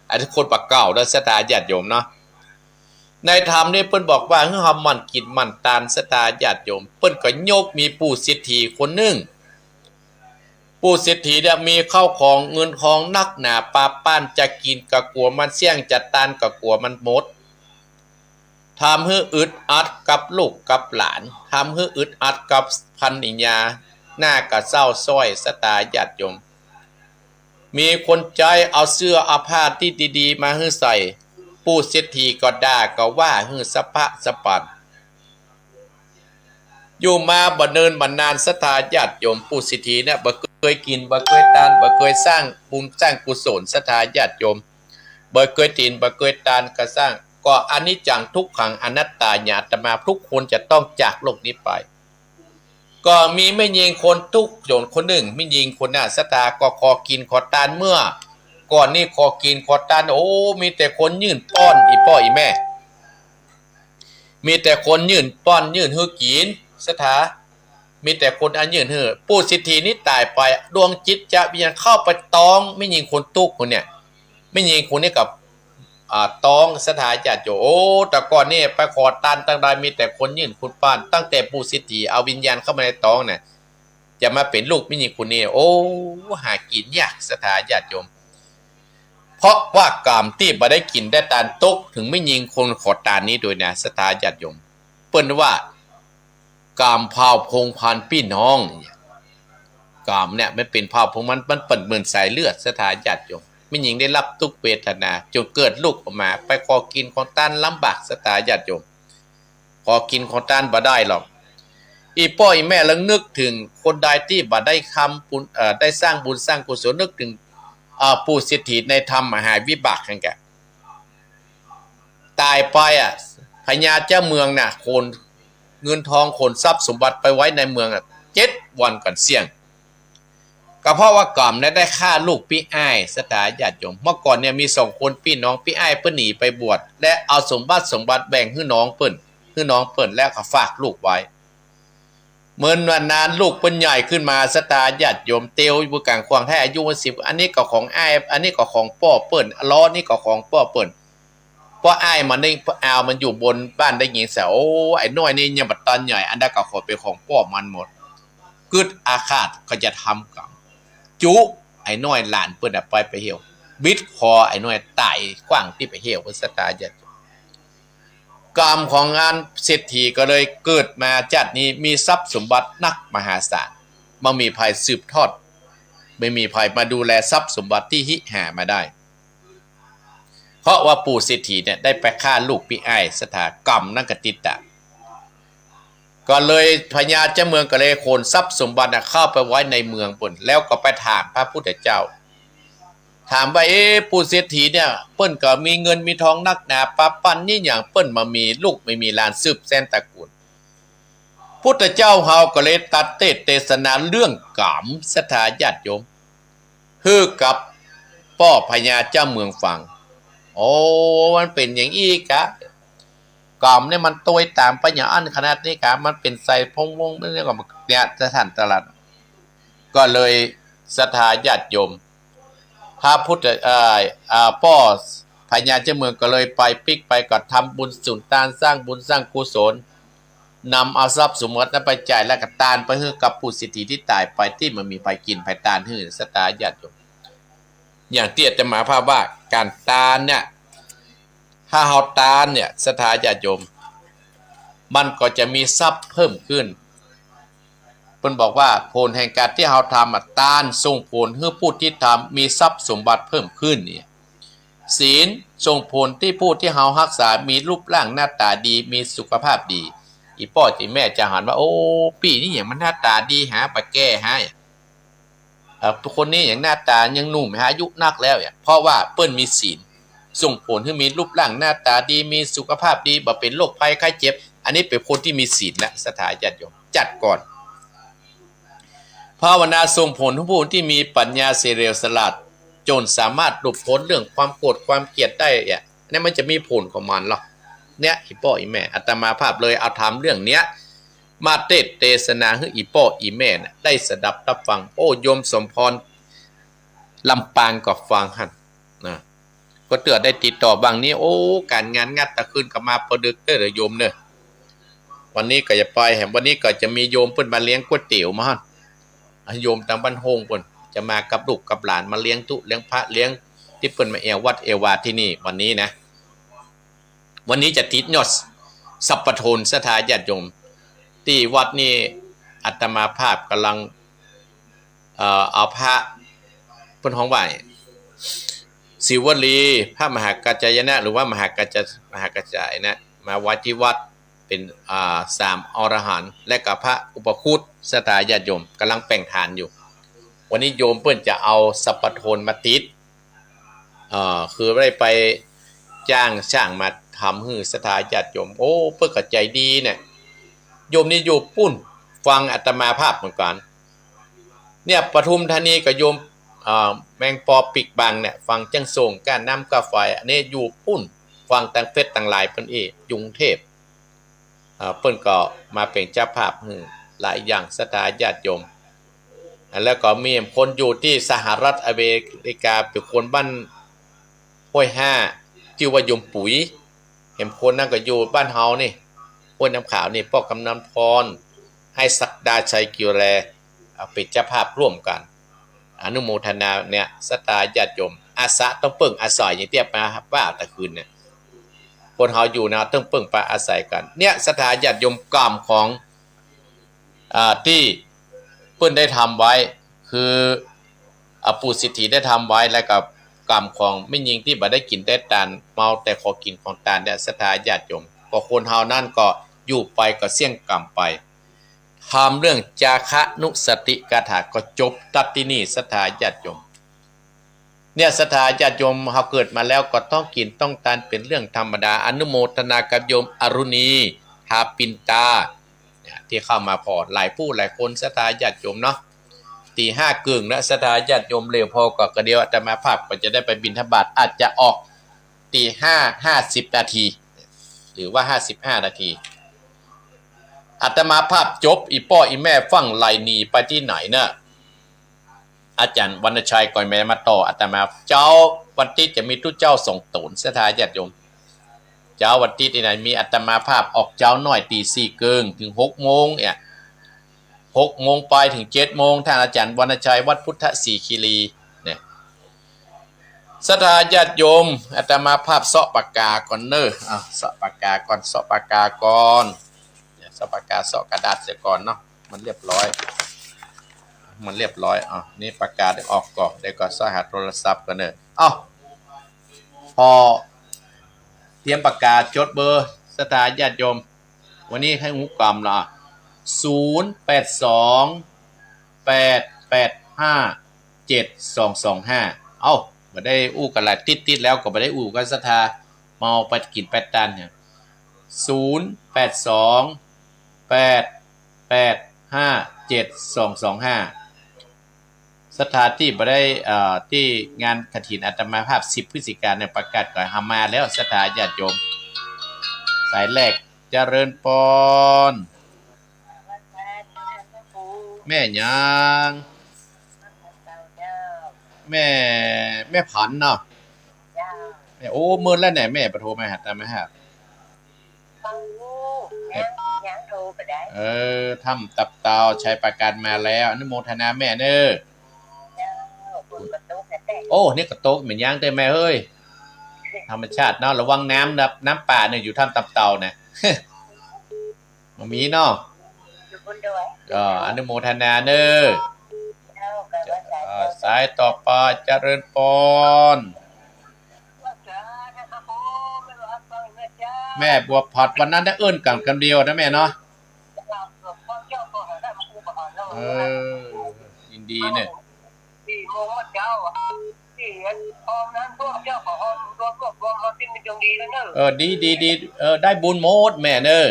อันนี้คนปากเก่าแล้วสถาญาติโยมเนาะในธรรมนี่เปิ้นบอกว่าเฮามันกินมันตานสถาญาติโยมเปิ้นก็ยกมีปู่สิทธิคนนึงปู่เศรษฐีเนี่ยมีเข้าของเงินทองนักหนาปาป้านจะกินกะกลัวมันเสี่ยงจะตานกะกลัวมันหมดทำให้อึดอัดกับลูกกับหลานทำให้อึดอัดกับพันอิญญาหน้ากะเศร้าส้อยสตาญาติโยมมีคนใจเอาเสื้อเอาผ้าที่ดีๆมาให้ใส่ปู่เศรษฐีก็ด่าก็ว่าให้สะพะสะปันอยู่มาบ่เนินบ่นานสถาญาติโยมปู่เศรษฐีเนี่ยบ่เคยกินบ่เคยทานบ่เคยสร้างบุญสร้างกุศลสถาญาติโยมบ่เคยกินบ่เคยทานก็สร้างก็อนิจจังทุกขังอนัตตาญาตมาทุกคนจะต้องจากโลกนี้ไปก็มีไม่ยิงคนทุกโยนคนหนึ่งไม่ยิงคนน่ะสถาก็ขอกินขอทานเมื่อก่อนนี้ขอกินขอทานโอ้มีแต่คนยื่นป้อนอีพ่ออีแม่มีแต่คนยื่นป้อนยื่นให้กินสถามีแต่คนอันยืนเหือปู่สิทธินี้ตายไปดวงจิตจะวิญญาณเข้าไปตองไม่ยิงคนตุกคนเนี่ยไม่ยิงคนนี้กับตองสถาญาติโยโอ้แต่ก่อนนี่ไปขอตานตั้งใดมีแต่คนยืนคุณป้านตั้งแต่ปู่สิทธิเอาวิญญาณเข้ามาในตองเนี่ยจะมาเป็นลูกไม่ยิงคนนี้โอ้หากินยากสถาญาติโยมเพราะว่ากามที่บ่ได้กินได้ตานตุกถึงไม่ยิงคนขอตานนี้โดยนะสถาญาติโยมเปิ้นว่ากามพาวพงพันพี่น้องกามเนี่ยไม่เป็นพาวพงมันเปิดเหมือนสายเลือดสถาญาติโยมไม่หญิงได้รับทุกเวทนาจนเกิดลูกออกมาไปขอกินของต้านลำบากสถาญาติโยมขอกินของต้านบ่ได้หรอกอีพ่ออีแม่แล้วนึกถึงคนใดที่บ่ได้คำบุญได้สร้างบุญสร้างกุศลนึกถึงปู่เศรษฐีในธรรมมหาวิบากนั่นแกตายไปพญาเจ้าเมืองน่ะคนเงินทองขนทรัพย์สมบัติไปไว้ในเมือง7 วันก่อนเสี่ยงก็เพราะว่ากล่อมได้ฆ่าลูกพี่อ้ายสถาญาติโยมเมื่อก่อนเนี่ยมี2 คนพี่น้องพี่อ้ายเปิ้นหนีไปบวชและเอาสมบัติแบ่งให้น้องเปิ้นแล้วก็ฝากลูกไว้เมื่อนนานลูกเปิ้นใหญ่ขึ้นมาสถาญาติโยมเตียวอยู่กลางควางแท้อายุ10อันนี้ก็ของอ้ายอันนี้ก็ของพ่อเปิ้นล้อนี่ก็ของพ่อเปิ้นเพราะอ้ายมันได้เอามันอยู่บนบ้านได้ยินเสียงโอ้ไอ้น้อยนี่ยังบัดตอนใหญ่อันนั้นก็ขอเป็นของพ่อมันหมดกึดอาฆาตก็จะทำกับจุไอ้น้อยหลานเปิ้นไปเหี่ยวบิดคอไอ้น้อยตายกว้างที่ไปเหี่ยวสตาญาติกรรมของงานเศรษฐีก็เลยเกิดมาจัดนี้มีทรัพย์สมบัตินักมหาศาลไม่มีภัยสืบทอดไม่มีภัยมาดูแลทรัพย์สมบัติที่หิหามาได้เพราะว่าปู่เศรษฐีเนี่ยได้ไปฆ่าลูกพี่อ้ายสถากรรมนั่นกติดตะก็เลยพญาเจ้าเมืองก็เลยโขนทรัพย์สมบัติเข้าไปไว้ในเมืองปุ่นแล้วก็ไปถามพระพุทธเจ้าถามว่าปู่เศรษฐีเนี่ยเปิ้นก็มีเงินมีทองนักหนาปะปั้นนี่อย่างเปิ้นมามีลูกไม่มีหลานสืบแสนตระกูลพุทธเจ้าเฮาก็เลยตัดเทศนาเรื่องกามสถาญาติโยมฮือกับพ่อพญาเจ้าเมืองฟังโอ้มันเป็นอย่างอีกะกามเนี่ยมันโตยตามปัญญาอันขนาดนี้กะมันเป็นใส่พงวงนี่ก็เนี่ยสถานตลาดก็เลยสถาญาติโยมพระพุทธพ่อพญาเจ้าเมืองก็เลยไปปิกไปก็ทำบุญสุนทานสร้างบุญสร้างกุศลนำเอาทรัพย์สมมตินั้นไปจ่ายและก็ทานไปให้กับผู้สิทธิที่ตายไปที่มันมีไปกินไปทานให้สถาญาติโยมอย่างที่อาตมาภาพว่าการทานเนี่ยถ้าเฮาทานเนี่ยสถาญาติโยมมันก็จะมีทรัพย์เพิ่มขึ้นเพิ่นบอกว่าผลแห่งการที่เฮาทำทานส่งผลให้ผู้ที่ทำมีทรัพย์สมบัติเพิ่มขึ้นนี่ศีลส่งผลที่ผู้ที่เฮารักษามีรูปร่างหน้าตาดีมีสุขภาพดีอีพ่อที่แม่จะหันว่าโอ้พี่นี่อย่างมันหน้าตาดีหาปะแก้ให้ คนนี้อย่างหน้าตายังหนุ่มอายุนักแล้วเนี่ยเพราะว่าเปิ้นมีศีลส่งผลให้มีรูปร่างหน้าตาดีมีสุขภาพดีบ่เป็นโรคภัยไข้เจ็บอันนี้เป็นคนที่มีศีลและสถาญาติโยมจัดก่อนภาวนาส่งผลให้ผู้ที่มีปัญญาเฉลียวฉลาดจนสามารถหลุดพ้นเรื่องความโกรธความเกลียดได้เนี่ยนี่มันจะมีผลของมันหรอเนี่ยอีป้ออีแม่อาตมาภาพเลยเอาทำเรื่องเนี้ยมาเทศนาให้อีป้ออีแม่นะได้สดับรับฟังโอ้โยมสมพรลำปางก็ฟังหันนะก็เตือนได้ติดต่อบางนี้โอ้การงานงัดตะคืนก็มาพอดึกได้เลยโยมเนอะวันนี้ก็จะไปแหมวันนี้ก็จะมีโยมเพิ่นมาเลี้ยงก๋วยเตี๋ยวมาฮั่นโยมทางบ้านโฮงเพิ่นจะมากับลูกกับหลานมาเลี้ยงตุเลี้ยงพระเลี้ยงที่เพิ่นมาวัดเอวาที่นี่วันนี้นะวันนี้จะติดยอดสัพพโทนสถาญาติโยมที่วัดนี่อาตมาภาพกำลังเอาพระเพิ่นห้องไหว้ศิวลีพระมหากัจจายนะหรือว่ามหากัจจายนะมาไว้ที่วัดเป็น3 อรหันต์และกับพระอุปคุตสถาญาติโยมกำลังแป่งฐานอยู่วันนี้โยมเพิ่นจะเอาสัพพโทนมาติดคือได้ไปจ้างช่างมาทำให้สถาญาติโยมโอ้เพิ่นก็ใจดีเนี่ยโยมนี่อยู่ปุ้นฟังอาตมาภาพเหมือนกันเนี่ยปทุมธานีกับโยมแมงปอปิกบังเนี่ยฟังจังส่งก้านน้ำกาไฟอันนี้อยู่ปุ้นฟังต่างเพชรต่างหลายเพิ่นยุงเทพเพิ่นก็มาเป็นเจ้าภาพหลายอย่างสถาญาติโยมแล้วก็มีคนอยู่ที่สหรัฐอเมริกาเป็นคนบ้านห้วยห้าชื่อว่าโยมปุ๋ยเห็นคนนั่นก็อยู่บ้านเฮานี่ห้วยน้ำขาวนี่พ่อกำนันพรให้ศักดาชัยกิแลเป็นเจ้าภาพร่วมกันอนุโมทนาเนี่ยสถาญาติโยมอาสาต้องเปิ่งอาศัยอย่างเตี้ยมาว่าตะคืนเนี่ยคนเฮาอยู่นะต้องเปิ่งปาอาศัยกันเนี่ยสถาญาติโยมกรรมของที่เพิ่นได้ทำไว้คือปู่สิทธิได้ทำไว้แล้วกับกรรมของไม่ยิงที่บ่ได้กินได้ตานเมาแต่ขอกินของตานเนี่ยสถาญาติโยมก็คนเฮานั่นก็อยู่ไปก็เสี่ยงกรรมไปทำเรื่องจาคะนุสติกถาก็จบตัดที่นี่สถาญาติโยมเนี่ยสถาญาติโยมเฮาเกิดมาแล้วก็ต้องกินต้องทานเป็นเรื่องธรรมดาอนุโมทนากับโยมอรุณีทาปินตาที่เข้ามาพอหลายผู้หลายคนสถาญาติโยมเนาะตีห้ากึ่งนะสถาญาติโยมเร็วพอก็กระเดียวอาตมาภาพก็จะได้ไปบิณฑบาตอาจจะออกตี50 นาทีหรือว่า55 นาทีอาตมาภาพจบอีป้ออีแม่ฟังไหลหนีไปที่ไหนเนอะอาจารย์วรรณชัยก่อนแม่มาต่ออาตมาเจ้าวันที่จะมีทุกเจ้าส่งตนสถาญาติโยมเจ้าวันที่ไหนมีอาตมาภาพออกเจ้าหน่อยตี4 เกิงถึง6 โมงเนี่ย6 โมงไปถึง7 โมงท่านอาจารย์วรรณชัยวัดพุทธศรีคีรีเนี่ยสถาญาติโยมอาตมาภาพเสาะปากกาก่อนเนอะเสาะปากกาก่อนเสาะปากกาก่อนเสาะปากกาเสาะกระดาษเสียก่อนเนาะมันเรียบร้อยนี่ปากกาได้ออกก่อนได้ก็สหาโทรศัพท์กันเนอะพอเตรียมปากกาจดเบอร์สถาญาติโยมวันนี้ให้หูกรรมละ0828857225มาได้อู้กันหลายติดแล้วก็มาได้อู้กันสถาเมาไปกินไปตันเนี่ย0828857225สถานที่บ่ได้ที่งานกฐินอาตมาภาพ10 พฤศจิกายนประกาศก่อนหามาแล้วสถาญาติโยมสายแรกเจริญปอนแม่ยังแม่ผันเนาะแม่โอ้เมินแล้วไหนแม่ประโทรมาหาตามมาหาทำตับเตาใช้ประกันมาแล้วอนุโมทนาแม่เน้อโอ้นี่กระโตกเหมือนย่างเต้แม่เฮ้ยธรรมชาติเนาะระวังน้ำป่าเนี่ยอยู่ท่ามตับเตาเนี่ยมันมีเนาะก็อนุโมทนาเน้อสายต่อไปเจริญปอนแม่บัวผัดวันนั้นได้เอิ้นกันเดียวนะแม่เนาะยินดีเนี่ย งว่าเจ้าที่เห็นออมนั้นพวกเจ้าของออมรวมก็รวมมาเป็นจงดีแล้วเนอะดีได้บุญโมดแม่เนอ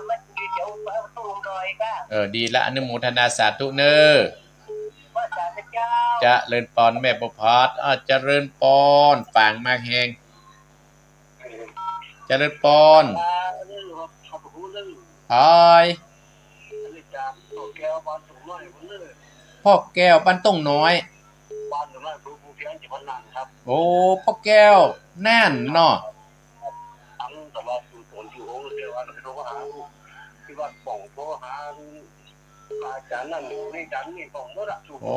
มันดีเจ้ามาสูงหน่อยก็ดีละอนุโมทนาสาธุเนอว่าสาธุเจ้าจะเริญปอนแม่ประพัดเจะเริญปอนฝางมากแหงเจริญปอนไอพ่อแก้วบ้านต้งน้อยโอ้พ่อแก้วแน่นเนาะโอ้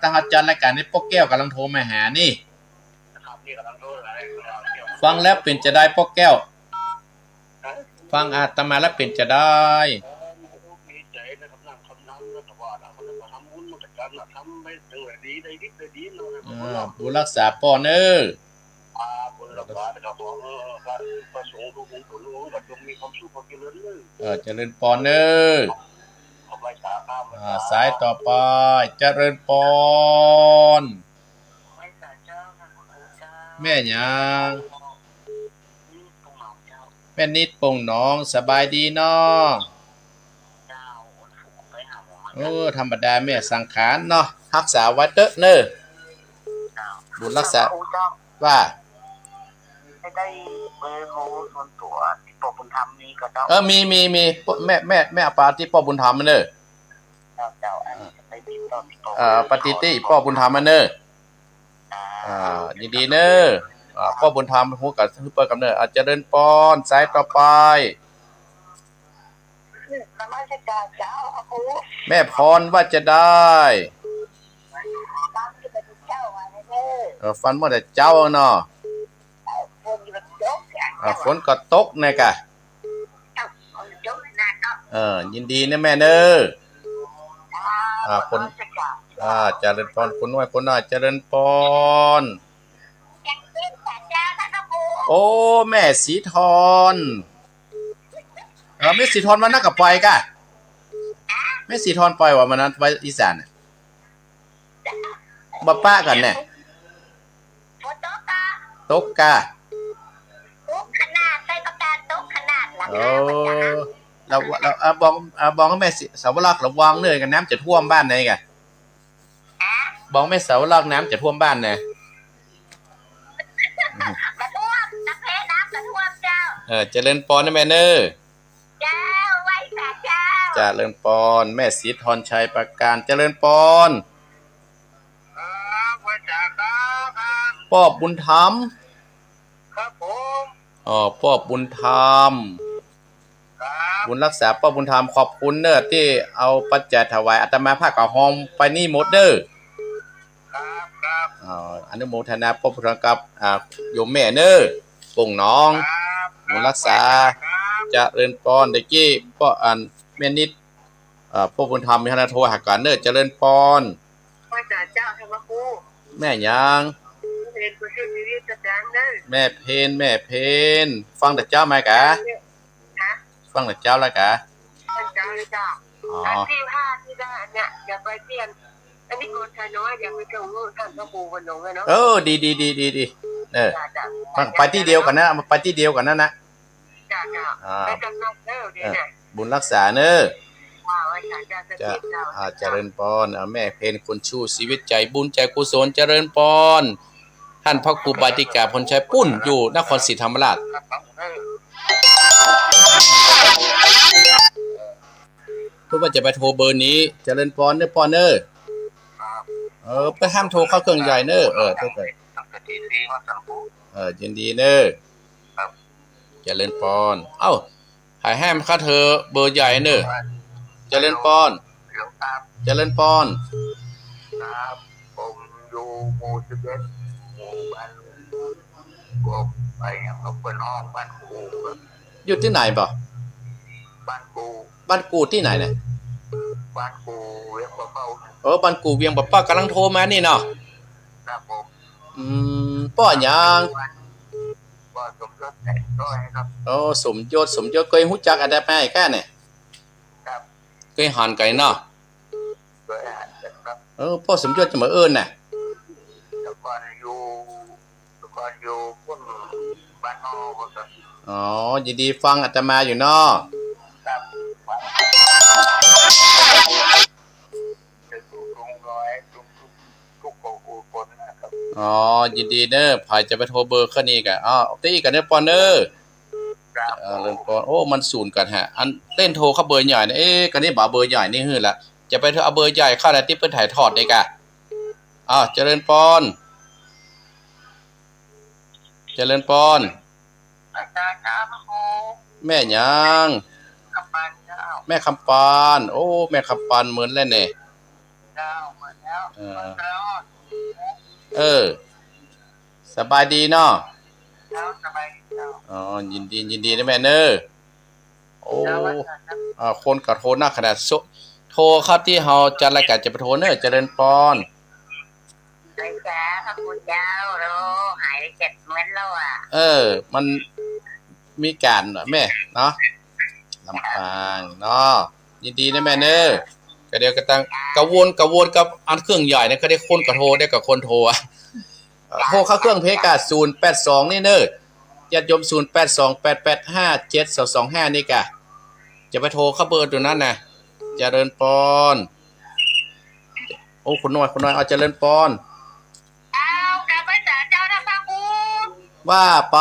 ตั้งอาจารย์รายการนี้พ่อแก้วกำลังโทรมาหานี่ฟังแล้วเป็นจะได้พ่อแก้วฟังอาตมาแล้วเป็นจะได้บุญรักษาป้อเนอเจริญปอนเนอสายต่อไปเจริญปอนแม่ยังแม่นิดปงน้องสบายดีเนาะธรรมดาแม่สังขารเนาะรักษาไว้เด้อเนอบุญรักษาว่าได้เบอร์โทรส่วนตัวที่ปอบุญธรรมนี้ก็ต้องมีแม่อาปาที่ปอบุญธรรมมันเนอเจ้าอันนี้ไปติดต่อปฏิติปอบุญธรรมมันเนอยินดีเนอพ่อบุญธรรมฮู้กับฮู้เปิดกับเนอเจริญปอนสายต่อไปแม่พรว่าจะได้ฟันว่าแต่เจ้าเนาะฝนก็ตกนะกะยินดีนะแม่เนอคนเจริญพรคนน้อยคนน้อยเจริญพรโอ้แม่สีทรแม่สีทรวันนั้นกับปล่อยกะแม่สีทรปล่อยว่ามันนั้นไปอีสานบ่ป้ากันแน่ตกกะขนาดใส่ประกาศตกขนาดหลังเราบอกแม่สาวรักษ์ระวังเนยกันน้ำจะท่วมบ้านไหนกะบอกแม่สาวรักษ์น้ำจะท่วมบ้านไหนเจริญปอนนะแม่เนอเจ้าไว้ค่ะเจ้าเจริญปอนแม่ศรีธรชัยประการเจริญปอนไว้จากครับพ่อบุญธรรมครับผมพ่อบุญธรรมบุญรักษาพ่อบุญธรรมขอบคุณเนอที่เอาปัจจัยถวายอาตมาภาคกับหอมไปนี่หมดเด้อครับอนุโมทนาพ่อบุญธรรมกับโยมแม่เนอป่งน้องบุญรักษาจะเริญปอนเด็กกี้พ่อแม่นิดพ่อบุญธรรมมีคณะโทรหากันเนอเจริญปอนว่าจะเจ้าธรรมครูแม่ยังแม่เพนฟังแต่เจ้าไหมกะฟังแต่เจ้าแล้วกะเจ้าเลยจ้าที่5ที่ได้เนี่ยอย่าไปเปลี่ยนอันนี้คนชายน้อยอย่าไปเจ้าท่านพระครูวันหลงเนาะดีไปที่เดียวกันนะไปที่เดียวกันนั่นนะไปกำลังเด้อเดี๋ยวเนี่ยบุญรักษาเนอเจริญปอนแม่เพนคนชู้ชีวิตใจบุญใจกุศลเจริญปอนท่านพระครูบาติกาพลชัยปุ้นอยู่นครศรีธรรมราชเพื่อว่าจะไปโทรเบอร์นี้เจริญปอนเนอปอนเนอไปห้ามโทรเข้าเครื่องใหญ่เนอโทรไปยินดีเนอเจริญปอนหายห้ามค่าเธอเบอร์ใหญ่เนอเจริญปอนเจริญปอนครับผมอยู่หมู่11หมู่บ้านก็ไปเขาเปิดห้องบ้านกูอยู่ที่ไหนบ่บ้านกูที่ไหนเนี่ยบ้านกูเวียงปะเป้าบ้านกูเวียงปะเป้ากำลังโทรมานี่เนาะครับผมป้อยังป้อสมยศแต่ร้อยครับสมยศเคยรู้จักอะไรไหมแค่เนี่ยครับเคยหันไก่เนาะเคยหันครับ พ่อสมยศจะมาเอิ้นน่ะแต่ก่อนอยู่พุ่นบ้านนอกก็ อ๋อยินดีฟังอาตมาอยู่เนาะครับจะถูกลงร้อยทุกคนนะครับอ๋อยินดีเด้อไผจะไปโทรเบอร์คันนี้กะอ้อตีกันเด้อปอนเด้อครับเริ่มก่อนโอ้มันศูนย์กันฮะอันเล่นโทรเข้าเบอร์ใหญ่นี่กันนี้บ่เบอร์ใหญ่นี่ฮื้อละจะไปเอาเบอร์ใหญ่เข้าแล้วที่เพิ่นถ่ายทอดนี่กะเจริญปอนเจริญปอนอาจารย์ครับครูแม่หยัง กำปั้นเจ้าแม่คำปานโอ้แม่คำปานเหมือนแล้วนี่เจ้ามาแล้วสบายดีเนาะเจ้าสบายดีเจ้าอ๋อยินดีนะแม่เด้อโอ้คนกับโทรหน้าขนาดโทรเข้าที่เฮาจัดรายการจะไปโทรเด้อเจริญปอนไอ้จ้าพระคุณเจ้าโลหายไป7 เม็ดแล้วอ่ะมันมีการแม่เนาะลำปางเนาะยินดีนะแม่เด้อก็เดี๋ยวก็ตั้งกระวนกับอันเครื่องใหญ่เนี่ยก็ได้คนก็โทรได้กับคนโทรโทรเข้าเครื่องเพกะ082นี่เด้อญาติโยม0828857225นี่กะจะไปโทรเข้าเบอร์ตัวนั้นน่ะเจริญปอนโอ้คุณน้อยเอาเจริญปอนกลับไปศาลเจ้าท่านพระครูว่าไป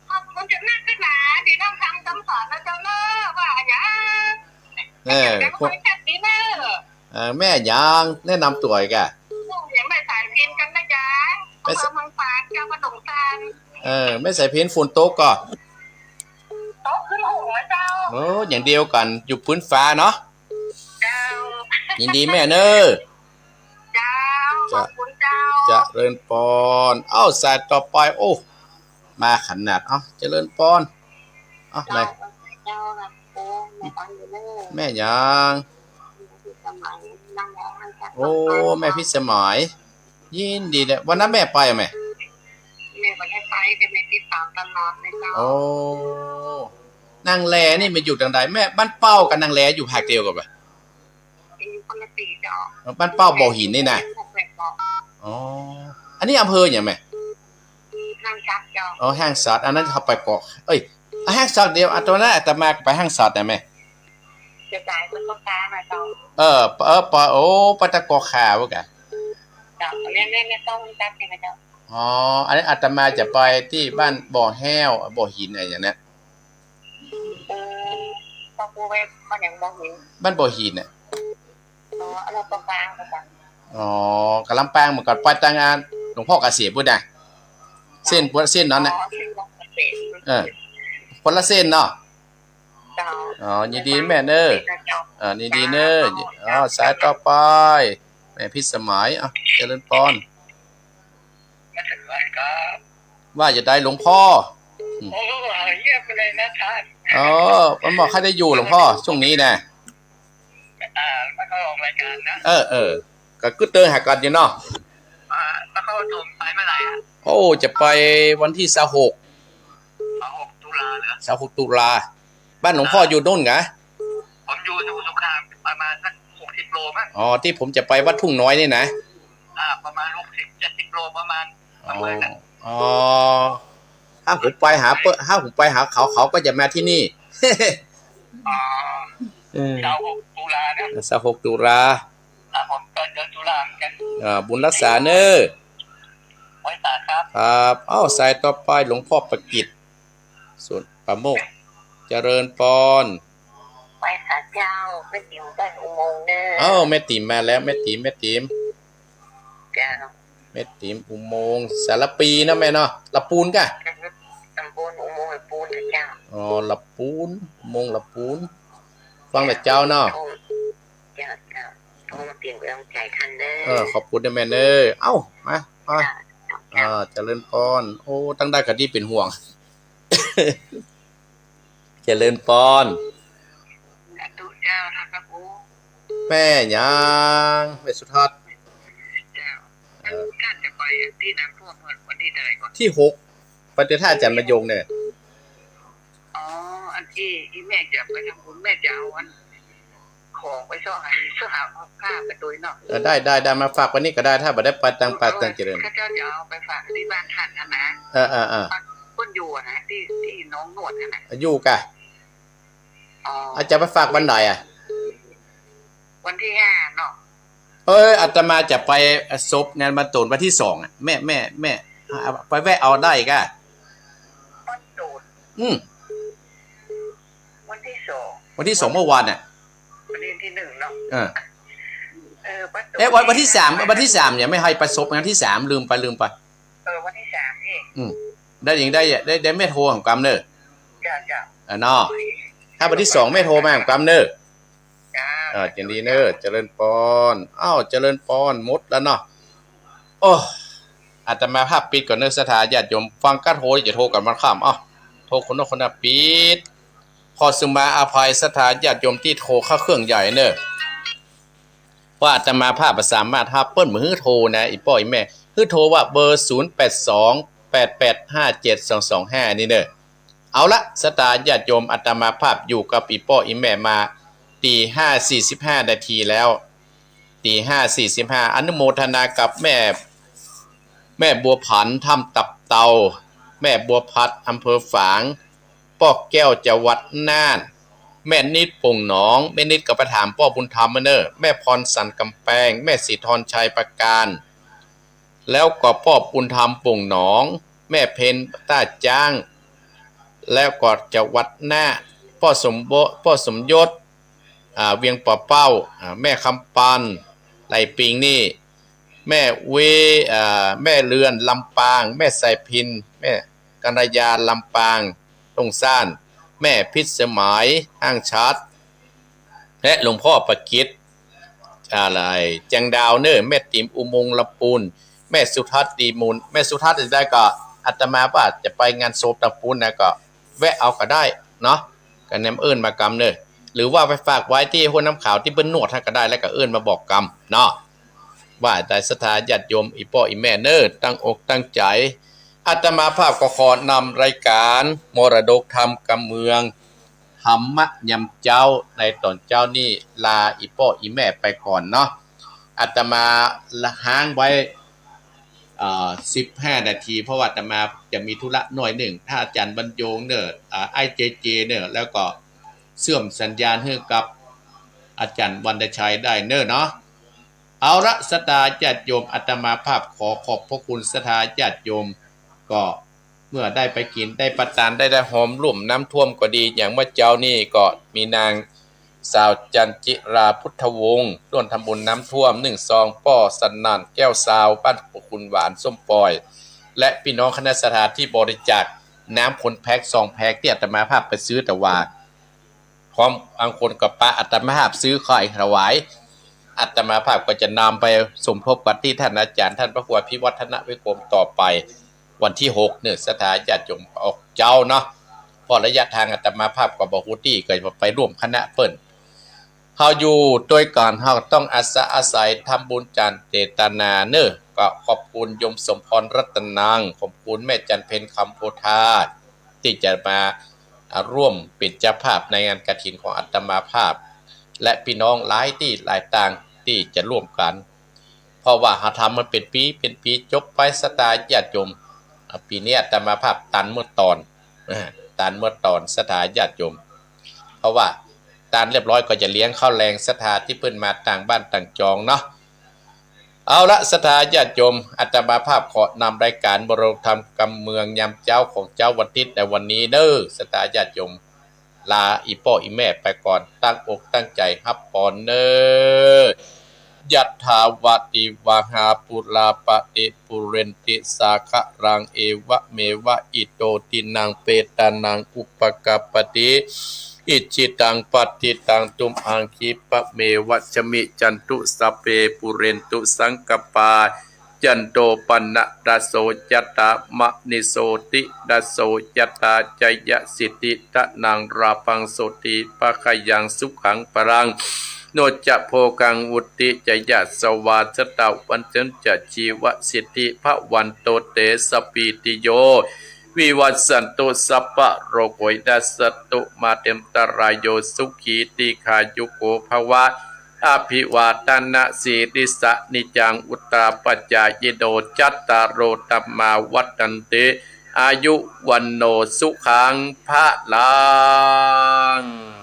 ขอบคุณจากนักศึกษาที่ต้องทำคำสอนนะเจ้าเนอะว่าอย่างคนแค่นี้เนอะแม่ยังแนะนำตัวอีกอ่ะยังไม่ใส่พินกันนะจ๊ะไม่ใส่มังปานเจ้ามาตงตาลไม่ใส่พินฝุ่นโต๊ะก็โต๊ะขึ้นหัวเจ้าอย่างเดียวกันอยู่พื้นฟ้าเนาะเจ้ายินดีแม่เนอะเจ้าขอบคุณเจ้าจะเจริญปอนสายต่อไปโอ้มาขนาดเจริญปอนไปแม่ยังโอ้แม่พิสมัยยินดีเลยวันนั้นแม่ไปไหมแม่ไม่ได้ไปแต่แม่ติดตามตลอดเลยเจ้าโอ้นางแลนี่มันอยู่ทางใดแม่บ้านเป้ากับนางแลอยู่ภาคเดียวกันปะคนละตีเจ้าบ้านเป้าบ่อหินนี่นะอ๋ออันนี้อำเภออย่างไหมห้างซักเจ้าห้างสัตว์อันนั้นเขาไปเกาะห้างสัตว์เดียวตัวนั้นแต่มาไปห้างสัตว์ได้ไหมจะจ่ายเป็นลูกค้ามาเจ้าปะตะกอขาวกะเจ้าไม่ต้องจับเองนะเจ้าอันนี้อาตมาจะไปที่บ้านบ่อแห้วบ่อหินอะไรอย่างนี้พ่อครูไปบ้านอย่างบ่อหินบ้านบ่อหินเนี่ยเราตรงกลางกันกะลำปางเหมือนกับไปต่างงานหลวงพ่อเกษมพูดนะเส้นนั้นน่ะคนละเส้นเนาะยินดีแม่เนอยินดีเนอสายต่อไปแม่พิสมัยเจริญปอนว่าจะได้หลวงพ่อเยี่ยมไปเลยนะท่านมันบอกให้ได้อยู่หลวงพ่อช่วงนี้นะแล้วก็ออกรายการนะก็กึดเตอร์หากันอยู่เนาะแล้วเขาชมไปเมื่อไหร่จะไปวันที่26ตุลาเหรอ26ตุลาบ้านหลวงพ่ออยู่โน่นไงผมอยู่สมุทรสงครามประมาณสัก60 โลมั้งที่ผมจะไปวัดทุ่งน้อยนี่นะประมาณ60-70 โลประมาณนั้นถ้าผมไปหาเขาก็จะมาที่นี่26 ตุลานะ26 ตุลาผมเดือนตุลาเหมือนกันบุญรักษาเนอไว้ตาครับสายต่อไปหลวงพ่อประกิตส่วนประโมกเจริญปอนไปศาลเจ้าแม่ติ๋มได้อุโมงค์เด้อแม่ติ๋มมาแล้วแม่ติ๋มจ้าแม่ติ๋มอุโมงค์สารปีนะแม่เนาะละปูนกะตำบลอุโมงค์ละปูนเจ้าละปูนอุโมงค์ละปูนฟังแต่เจ้าเนาะจ้าต้องมาเปลี่ยนกำลังใจท่านเด้อขอบคุณนะแม่เด้อมาเจริญพรตั้งได้ก็ดีเป็นห่วงเจริญพรตุเจ้าท่านพระครูแม่ยังแม่สุทัศน์เจ้าท่านจะไปที่น้ำท่วมวันที่เท่าไหร่ก่อนที่6ปฏิท่าจันทร์มะยงเนี่ยอันที่แม่จะไปทำบุญแม่จะเอาวัน ของไปช่องไหนเสื้อหาผ้าไปตุยเนาะได้มาฝากวันนี้ก็ได้ถ้าบ่ได้ไปตังเจริญข้าเจ้าจะเอาไปฝากที่บ้านท่านนะคนอยู่นะที่น้องหนวดนะอยู่กะอาจจะไปฝากวันไหนวันที่5เนาะอาตมาจะไปศพงานมาตูนวันที่2อ่ะแม่ไปแวะเอาได้กะวันตูนวันที่2เมื่อวานน่ะวันที่1เนาะวันที่3เนี่ยไม่ให้ไปศพงานที่3ลืมไปวันที่3เองได้อย่างได้แม่โทรของกำเนอจ้ะเนาะถ้าวันที่2แม่โทรมาของกำเนอจังดีเนอเจริญปอนเจริญปอนหมดแล้วเนาะโอ้อาตมาภาพปิดก่อนเนอสถาญาติโยมฟังกัดโหจะโทรกันมันข้ามโทรคนนั้นคนนั้นปิดพอสุมาอภัยสถาญาติโยมที่โทรเข้าเครื่องใหญ่เนอว่าอาตมาภาพสามารถฮับเปิ้ลมือโทรนะอีป้ออีแม่คือโทรว่าเบอร์0828857225นี่เนอเอาละสถาญาติโยมอาตมาภาพอยู่กับอีป้ออีแม่มา5:45 นาทีแล้ว5:45อนุโมทนากับแม่บัวผันถ้ำตับเตาแม่บัวพัดอำเภอฝางป้อแก้วจังหวัดน่านแม่นิดปุ่งหนองแม่นิดก็ไปถามป้อบุญธรรมเนอแม่พรสันกำแพงแม่สีทรชัยประการแล้วก็ป้อบุญธรรมปุ่งหนองแม่เพนต้าจ้างแล้วก็จังหวัดน่านป้อสมยศเวียงป่าเป้าแม่คำปันไหลปิงนี่แม่แม่เรือนลำปางแม่ไสพินแม่กัญญาลำปางตงซ่านแม่พิษสมัยห้างชัดและหลวงพ่อประกิตอะไรจังดาวเนอแม่ติ๋มอุโมงค์ลำปูนแม่สุทัศน์ดีมูลแม่สุทัศน์ได้ก็อาตมาว่าจะไปงานโศพตะปูนนะก็แวะเอาก็ได้เนาะกันแนมมากำเนอหรือว่าไปฝากไว้ที่หัวน้ำขาวที่เปิ้นนวดให้ก็ได้แล้วก็มาบอกกรรมเนาะว่าแต่สถาญาติโยมอีป้ออีแม่เนอตั้งอกตั้งใจอาตมาภาพก็ขอนำรายการมรดกธรรมกำเมืองธรรมะยำเจ้าในตอนเจ้านี่ลาอีป้ออีแม่ไปก่อนเนาะอาตมาห้างไว้15 นาทีเพราะว่าอาตมาจะมีธุระหน่อยหนึ่งถ้าอาจารย์บรรยงเนอไอเจเนอแล้วก็เสื่อมสัญญาณให้กับอาจารย์วรรณชัยได้เนาะเอาละสถาญาติโยมอาตมาภาพขอขอบพระคุณสถาญาติโยมก็เมื่อได้ไปกินได้ประทานได้หอมรุ่มน้ำท่วมก็ดีอย่างเมื่อเจ้านี่ก็มีนางสาวจันจิราพุทธวงศ์ร่วมทำบุญน้ำท่วม1 ซองป้อสันนันแก้วซาวบ้านคุณหวานส้มปอยและพี่น้องคณะสถานที่บริจาคน้ำคนแพ็ค2 แพ็คที่อาตมาภาพไปซื้อแต่ว่าพร้อมบางคนกับป้าอาตมาภาพซื้อข่อยถวายอาตมาภาพก็จะนำไปสมทบกับที่ท่านอาจารย์ท่านพระครูพิวัฒนวิกรมต่อไปวันที่6เนี่ยสถาญาติโยมออกเจ้าเนาะพอระยะทางอาตมาภาพก็บ่ฮู้ที่ก็ไปร่วมคณะเปิ้นเฮาอยู่ด้วยกันเฮาต้องอาศัยทำบุญจันเจตนาเนอก็ขอบคุณโยมสมพรรัตนังขอบคุณแม่จันเพ็ญคำโพธาที่จะมาร่วมเป็นเจ้าภาพในงานกฐินของอาตมาภาพและพี่น้องหลายที่หลายต่างที่จะร่วมกันเพราะว่าหาทำมันเป็นปีจบไปสถาญาติโยมปีนี้อาตมาภาพตันเมื่อตอนสถาญาติโยมเพราะว่าตันเรียบร้อยก็จะเลี้ยงข้าวแรงสถาที่เพิ่นมาต่างบ้านต่างจองเนาะเอาละสถาญาติโยมอาตมาภาพขอนำรายการมรดกธรรมกำเมืองยามเจ้าของเจ้าวันทิศในวันนี้เด้อสถาญาติโยมลาอีป้ออีแม่ไปก่อนตั้งอกตั้งใจรับพรเด้อยัตถาวติวหาปุราปฏิปุเรนติสาคะรังเอวะเมวะอิโตตินังเปตานังอุปกปปติอิจิตังปัตติตังตุมหังคิปะเมวะชมิจันตุสัพเพปุเรนตุสังกปาจันโตปนะดาโสยตามะนิโสติดาโสยตาจยสิทธิตะนังราพังโสติปะขยังสุขังปรังโนจะโพกังวุติจยะสวาสตาวันเจนจะชีวสิทธิพระวันโตเตสปีติโย วิวัสสันตุสัพพะโรโควินัสสตุมาเตมตรายโยสุขีติขายุโกภวะอภิวาทนาสีริสะนิจังอุตตาปัจจายโดจัตตารโรตัมมาวัฏันติอายุวันโนสุขังพะลัง